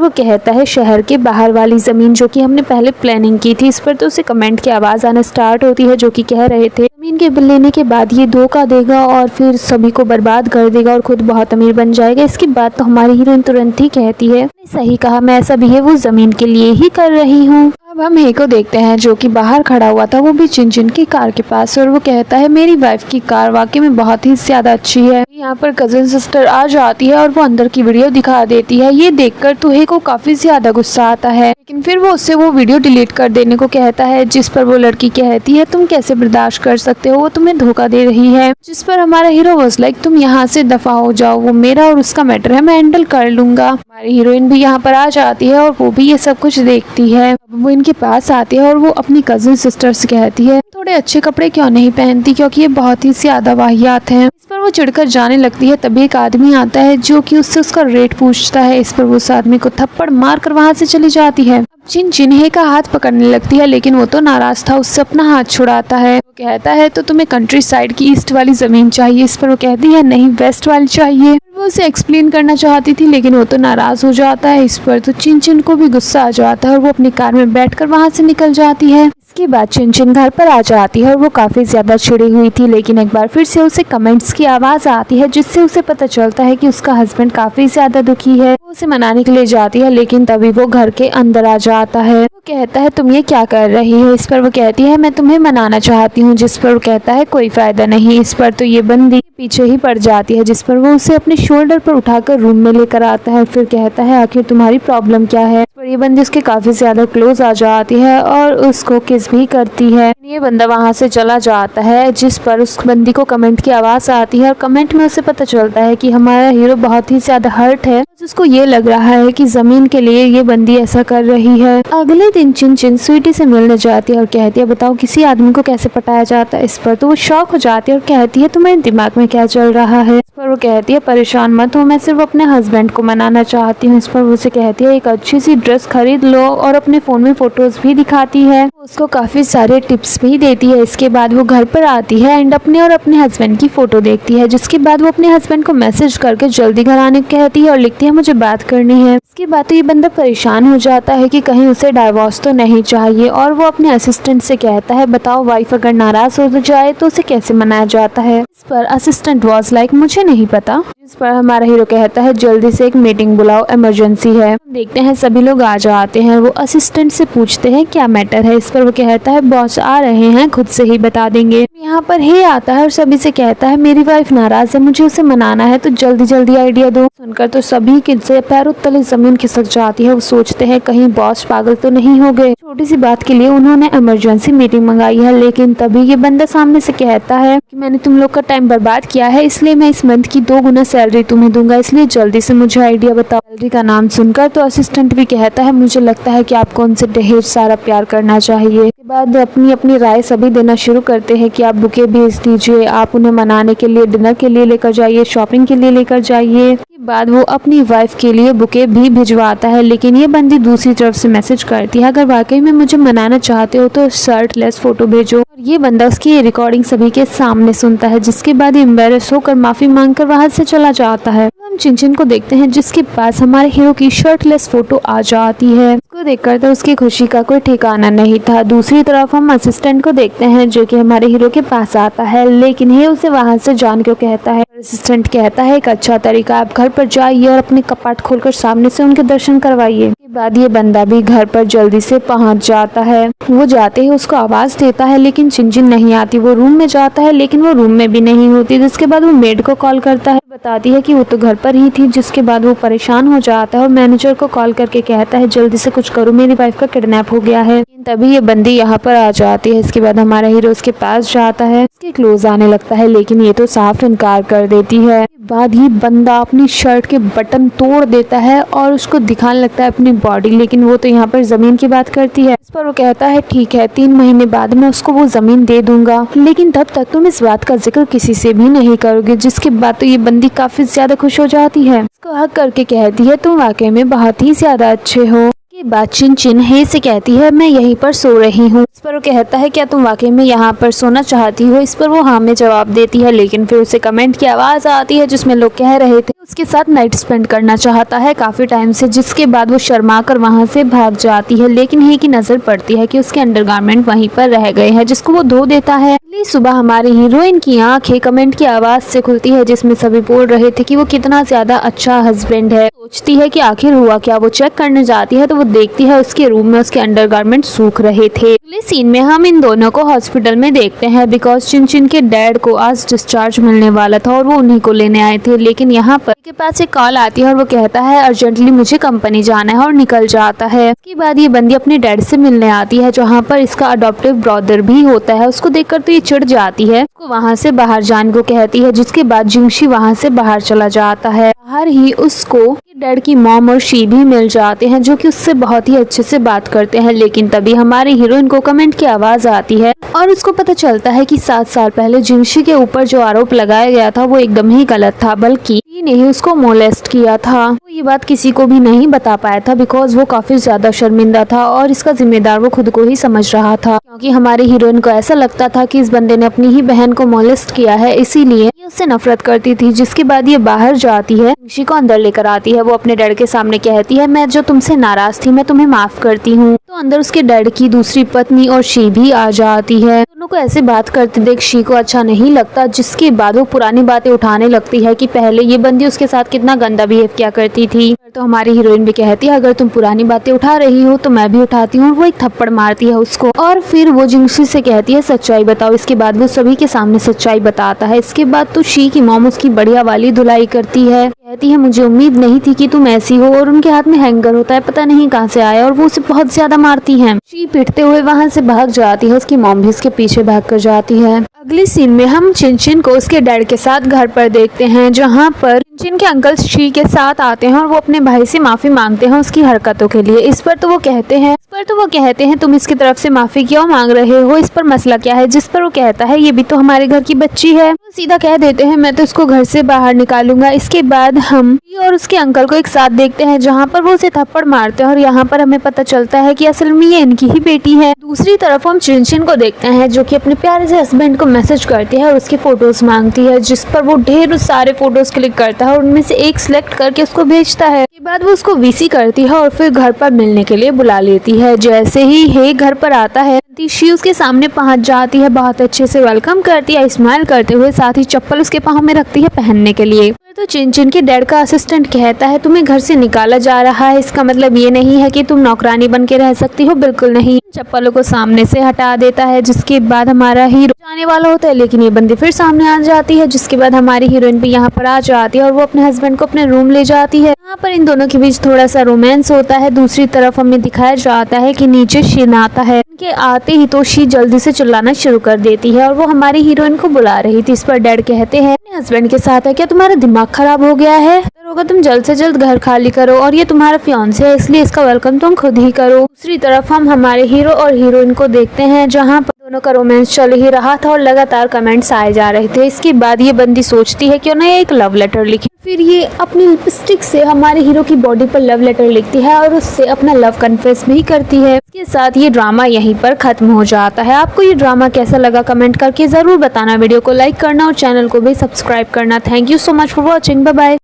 कहता है शहर के बाहर वाली जमीन जो कि हमने पहले प्लानिंग की थी। इस पर तो उसे कमेंट की आवाज आना स्टार्ट होती है जो कि कह रहे थे जमीन के लेने के बाद ये धोखा देगा और फिर सभी को बर्बाद कर देगा और खुद बहुत अमीर बन जाएगा। इसके बाद तो हमारी हीरोइन तुरंत ही कहती है सही कहा, मैं ऐसा बिहेव उस जमीन के लिए ही कर रही हूँ। अब हम हे को देखते हैं जो कि बाहर खड़ा हुआ था, वो भी चिनचिन की कार के पास और वो कहता है मेरी वाइफ की कार वाकई में बहुत ही ज्यादा अच्छी है। यहाँ पर कजिन सिस्टर आ जाती है और वो अंदर की वीडियो दिखा देती है। ये देखकर तो हे को काफी ज्यादा गुस्सा आता है लेकिन फिर वो उससे वो वीडियो डिलीट कर देने को कहता है। जिस पर वो लड़की कहती है तुम कैसे बर्दाश्त कर सकते हो, वो तुम्हें धोखा दे रही है। जिस पर हमारा हीरो वाज लाइक तुम यहाँ से दफा हो जाओ, वो मेरा और उसका मैटर है, मैं हैंडल कर लूंगा। हमारी हीरोइन भी यहाँ पर आ जाती है और वो भी ये सब कुछ देखती है। वो इनके पास आती है और वो अपनी कजिन सिस्टर से कहती है थोड़े अच्छे कपड़े क्यों नहीं पहनती क्योंकि ये बहुत ही ज्यादा वाहियात है। इस पर वो चिढ़कर जाने लगती है। तभी एक आदमी आता है जो कि उससे उसका रेट पूछता है। इस पर वो उस आदमी को थप्पड़ मार कर वहाँ से चली जाती है। चिनचिन हे का हाथ पकड़ने लगती है लेकिन वो तो नाराज था, उससे अपना हाथ छुड़ाता है। वो कहता है तो तुम्हें कंट्री साइड की ईस्ट वाली जमीन चाहिए। इस पर वो कहती है नहीं वेस्ट वाली चाहिए। वो उसे एक्सप्लेन करना चाहती थी लेकिन वो तो नाराज हो जाता है। इस पर तो चिनचिन को भी गुस्सा आ जाता है और वो अपनी कार में बैठकर वहाँ से निकल जाती है। इसके बाद चिनचिन घर पर आ जाती है और वो काफी ज्यादा चिड़ी हुई थी लेकिन एक बार फिर से उसे कमेंट्स की आवाज आती है जिससे उसे पता चलता है कि उसका हस्बैंड काफी ज्यादा दुखी है। वो उसे मनाने के लिए जाती है लेकिन तभी वो घर के अंदर आ जाता है। वो कहता है तुम ये क्या कर रही हो। इस पर वो कहती है मैं तुम्हें मनाना चाहती हूँ। जिस पर वो कहता है कोई फायदा नहीं। इस पर तो ये बंदी पीछे ही पड़ जाती है। जिस पर वो उसे अपने शोल्डर पर उठाकर रूम में लेकर आता है और फिर कहता है आखिर तुम्हारी प्रॉब्लम क्या है। इस पर ये बंदी उसके काफी ज्यादा क्लोज आ जाती है और उसको किस भी करती है। ये बंदा वहाँ से चला जाता है। जिस पर उस बंदी को कमेंट की आवाज आती है और कमेंट में उसे पता चलता है कि हमारा हीरो बहुत ही ज्यादा हर्ट है। उसको ये लग रहा है कि जमीन के लिए ये बंदी ऐसा कर रही है। अगले दिन चिनचिन स्वीटी से मिलने जाती है और कहती है बताओ किसी आदमी को कैसे पटाया जाता है। इस पर तो वो शॉक हो जाती है और कहती है तुम्हारे दिमाग में क्या चल रहा है। इस पर वो कहती है परेशान मत हो, मैं सिर्फ अपने हस्बैंड को मनाना चाहती हूँ। इस पर वो उसे कहती है एक अच्छी सी ड्रेस खरीद लो और अपने फोन में फोटोज भी दिखाती है। उसको काफी सारे टिप्स भी देती है। इसके बाद वो घर पर आती है एंड अपने और अपने हस्बैंड की फोटो देखती है। जिसके बाद वो अपने हस्बैंड को मैसेज करके जल्दी घर आने को कहती है और लिखती है मुझे बात करनी है। इसके बाद तो ये बंदा परेशान हो जाता है कि कहीं उसे डाइवोर्स तो नहीं चाहिए और वो अपने असिस्टेंट से कहता है बताओ वाइफ अगर नाराज हो जाए तो उसे कैसे मनाया जाता है। इस पर असिस्टेंट वाज लाइक मुझे नहीं पता। इस पर हमारा हीरो कहता है जल्दी से एक मीटिंग बुलाओ, इमरजेंसी है। देखते हैं सभी लोग आ जाते हैं। वो असिस्टेंट से पूछते हैं क्या मैटर है। इस पर वो कहता है बॉस आ रहे हैं, खुद से ही बता देंगे। यहाँ पर हे आता है और सभी से कहता है मेरी वाइफ नाराज है, मुझे उसे मनाना है तो जल्दी जल्दी आइडिया दो। सुनकर तो सभी के पैरों तले जमीन खिसक जाती है। वो सोचते हैं कहीं बॉस पागल तो नहीं हो गए। छोटी सी बात के लिए उन्होंने इमरजेंसी मीटिंग मंगाई है लेकिन तभी ये बंदा सामने से कहता है कि मैंने तुम लोग का टाइम बर्बाद किया है इसलिए मैं इस मंथ की 2 गुना सैलरी तुम्हें दूंगा, इसलिए जल्दी से मुझे आइडिया बताओ। सैलरी का नाम सुनकर तो असिस्टेंट भी कहता है मुझे लगता है कि आपको उनसे ढेर सारा प्यार करना चाहिए। इसके बाद अपनी अपनी राय सभी देना शुरू करते हैं कि आप बुके भेज दीजिए, आप उन्हें मनाने के लिए डिनर के लिए लेकर जाइए, शॉपिंग के लिए लेकर जाइए। इसके बाद वो अपनी वाइफ के लिए बुके भी भिजवाता है लेकिन ये बंदी दूसरी तरफ से मैसेज करती है अगर वाकई में मुझे मनाना चाहते हो तो शर्टलेस फोटो भेजो। और ये बंदा उसकी रिकॉर्डिंग सभी के सामने सुनता है, जिसके बाद एम्बेरस होकर माफी मांगकर वहां से चला जाता है। हम चिनचिन को देखते हैं जिसके पास हमारे हीरो की शर्टलेस फोटो आ जाती है। उसको देखकर तो उसकी खुशी का कोई ठिकाना नहीं था। दूसरी तरफ हम असिस्टेंट को देखते हैं जो कि हमारे हीरो के पास आता है, लेकिन ये उसे वहां से जान क्यों कहता है। असिस्टेंट कहता है एक अच्छा तरीका, आप घर पर जाइए और अपने कपाट खोलकर सामने से उनके दर्शन करवाइए। के बाद ये बंदा भी घर पर जल्दी से पहुंच जाता है। वो जाते ही उसको आवाज देता है लेकिन चिनचिन नहीं आती। वो रूम में जाता है लेकिन वो रूम में भी नहीं होती। जिसके बाद वो मेड को कॉल करता है, बताती है कि वो तो घर पर ही थी। जिसके बाद वो परेशान हो जाता है और मैनेजर को कॉल करके कहता है जल्दी से कुछ करो, मेरी वाइफ का किडनैप हो गया है। तभी ये बंदी यहाँ पर आ जाती है। इसके बाद हमारा हीरो उसके पास जाता है, उसके क्लोज आने लगता है लेकिन ये तो साफ इनकार कर देती है। बाद ही बंदा अपनी शर्ट के बटन तोड़ देता है और उसको दिखाने लगता है अपनी बॉडी, लेकिन वो तो यहाँ पर जमीन की बात करती है। इस पर वो कहता है ठीक है, 3 महीने बाद मैं उसको वो जमीन दे दूंगा, लेकिन तब तक तुम इस बात का जिक्र किसी से भी नहीं करोगे। जिसके बाद तो ये बंदी काफी ज्यादा खुश हो जाती है, उसको हक करके कहती है तुम वाकई में बहुत ही ज्यादा अच्छे हो। के बाद चिनचिन हे से कहती है मैं यहीं पर सो रही हूँ। इस पर वो कहता है क्या तुम वाकई में यहाँ पर सोना चाहती हो। इस पर वो हाँ में जवाब देती है, लेकिन फिर उसे कमेंट की आवाज आती है जिसमें लोग कह रहे थे उसके साथ नाइट स्पेंड करना चाहता है काफी टाइम से। जिसके बाद वो शर्मा कर वहाँ से भाग जाती है, लेकिन हे की नजर पड़ती है कि उसके अंडरगारमेंट वहीं पर रह गए हैं, जिसको वो धो देता है। अगली सुबह हमारी हीरोइन की आंखें कमेंट की आवाज से खुलती है जिसमें सभी बोल रहे थे कि वो कितना ज्यादा अच्छा हस्बैंड है। सोचती है कि आखिर हुआ क्या। वो चेक करने जाती है तो वो देखती है उसके रूम में उसके अंडरगारमेंट सूख रहे थे। अगले सीन में हम इन दोनों को हॉस्पिटल में देखते हैं बिकॉज चिनचिन के डैड को आज डिस्चार्ज मिलने वाला था और वो उन्हीं को लेने आए थे। लेकिन यहाँ पर के पास एक कॉल आती है और वो कहता है अर्जेंटली मुझे कंपनी जाना है और निकल जाता है। उसके बाद ये बंदी अपने डैड से मिलने आती है जहाँ पर इसका अडॉप्टिव ब्रदर भी होता है। उसको देखकर तो ये चिढ़ जाती है, उसको वहाँ से बाहर जाने को कहती है। जिसके बाद जिंगशी वहाँ से बाहर चला जाता है। बाहर ही उसको डैड की मॉम और शी भी मिल जाते हैं जो कि उससे बहुत ही अच्छे से बात करते हैं। लेकिन तभी हमारी हीरोइन को कमेंट की आवाज आती है और उसको पता चलता है कि 7 साल पहले जिंगशी के ऊपर जो आरोप लगाया गया था वो एकदम ही गलत था, बल्कि ने ही उसको मोलेस्ट किया था। वो ये बात किसी को भी नहीं बता पाया था बिकॉज वो काफी ज्यादा शर्मिंदा था और इसका जिम्मेदार वो खुद को ही समझ रहा था, क्योंकि हमारी हीरोइन को ऐसा लगता था कि इस बंदे ने अपनी ही बहन को मोलेस्ट किया है, इसीलिए ये उससे नफरत करती थी। जिसके बाद ये बाहर जाती है, जिंगशी को अंदर लेकर आती है। वो अपने डैड के सामने कहती है मैं जो तुमसे नाराज थी मैं तुम्हें माफ करती हूँ। तो अंदर उसके डैड की दूसरी पत्नी और शी भी आ जाती है। दोनों को ऐसे बात करते देख शी को अच्छा नहीं लगता। जिसके बाद वो पुरानी बातें उठाने लगती है कि पहले ये बंदी उसके साथ कितना गंदा बिहेव किया करती थी। तो हमारी हीरोइन भी कहती है अगर तुम पुरानी बातें उठा रही हो तो मैं भी उठाती हूँ। वो एक थप्पड़ मारती है उसको और फिर वो जिंगशी से कहती है सच्चाई बताओ। इसके बाद वो सभी के सामने सच्चाई बताता है। इसके बाद तो शी की मॉम उसकी बढ़िया वाली धुलाई करती है, कहती है मुझे उम्मीद नहीं थी कि तुम ऐसी हो। और उनके हाथ में हैंगर होता है, पता नहीं कहाँ से आया, और वो उसे बहुत ज्यादा मारती है। शी पीटते हुए वहाँ से भाग जाती है, उसकी मॉम भी उसके पीछे भाग कर जाती है। अगली सीन में हम चिनचिन को उसके डैड के साथ घर पर देखते हैं जहाँ पर चिनचिन के अंकल शी के साथ आते हैं और वो अपने भाई से माफी मांगते हैं उसकी हरकतों के लिए। इस पर तो वो कहते हैं तुम इसकी तरफ से माफी क्यों मांग रहे हो, इस पर मसला क्या है। जिस पर वो कहता है ये भी तो हमारे घर की बच्ची है। वो सीधा कह देते हैं मैं तो इसको घर से बाहर निकालूंगा। इसके बाद हम और उसके अंकल को एक साथ देखते हैं जहाँ पर वो उसे थप्पड़ मारते हैं और यहाँ पर हमें पता चलता है कि असल में ये इनकी ही बेटी है। दूसरी तरफ हम चिनचिन को देखते हैं जो कि अपने प्यारे से हस्बैंड को मैसेज करती है और उसकी फोटोज मांगती है, जिस पर वो ढेर सारे फोटोज क्लिक करता है और उनमें से एक सिलेक्ट करके उसको भेजता है। के बाद वो उसको वीसी करती है और फिर घर पर मिलने के लिए बुला लेती है। जैसे ही हे घर पर आता है शी उसके सामने पहुंच जाती है, बहुत अच्छे से वेलकम करती है स्माइल करते हुए, साथ ही चप्पल उसके पाँव में रखती है पहनने के लिए। तो चिनचिन के डैड का असिस्टेंट कहता है तुम्हें घर से निकाला जा रहा है, इसका मतलब ये नहीं है कि तुम नौकरानी बन के रह सकती हो, बिल्कुल नहीं। चप्पलों को सामने से हटा देता है। जिसके बाद हमारा हीरो जाने वाला होता है लेकिन ये बंदी फिर सामने आ जाती है। जिसके बाद हमारी हीरोइन भी यहाँ पर आ जाती है और वो अपने हस्बैंड को अपने रूम ले जाती है। यहाँ पर इन दोनों के बीच थोड़ा सा रोमांस होता है। दूसरी तरफ हमें दिखाया जाता है कि नीचे शीन आता है। उनके आते ही तो शी जल्दी से चिल्लाना शुरू कर देती है और वो हमारी हीरोइन को बुला रही थी। इस पर डैड कहते हैं अपने हस्बैंड के साथ है क्या तुम्हारा दिमाग खराब हो गया है, होगा तुम जल्द से जल्द घर खाली करो, और ये तुम्हारा फियांसे है इसलिए इसका वेलकम तुम खुद ही करो। दूसरी तरफ हम हमारे हीरो और हीरोइन को देखते हैं जहाँ पर दोनों का रोमांस चल ही रहा था और लगातार कमेंट्स आए जा रहे थे। इसके बाद ये बंदी सोचती है क्यों ना एक लव लेटर लिखे। फिर ये अपनी लिपस्टिक से हमारे हीरो की बॉडी पर लव लेटर लिखती है और उससे अपना लव कन्फेस भी करती है। इसके साथ ये ड्रामा यहीं पर खत्म हो जाता है। आपको ये ड्रामा कैसा लगा कमेंट करके जरूर बताना। वीडियो को लाइक करना और चैनल को भी सब्सक्राइब करना। Thank you so much for watching. Bye bye.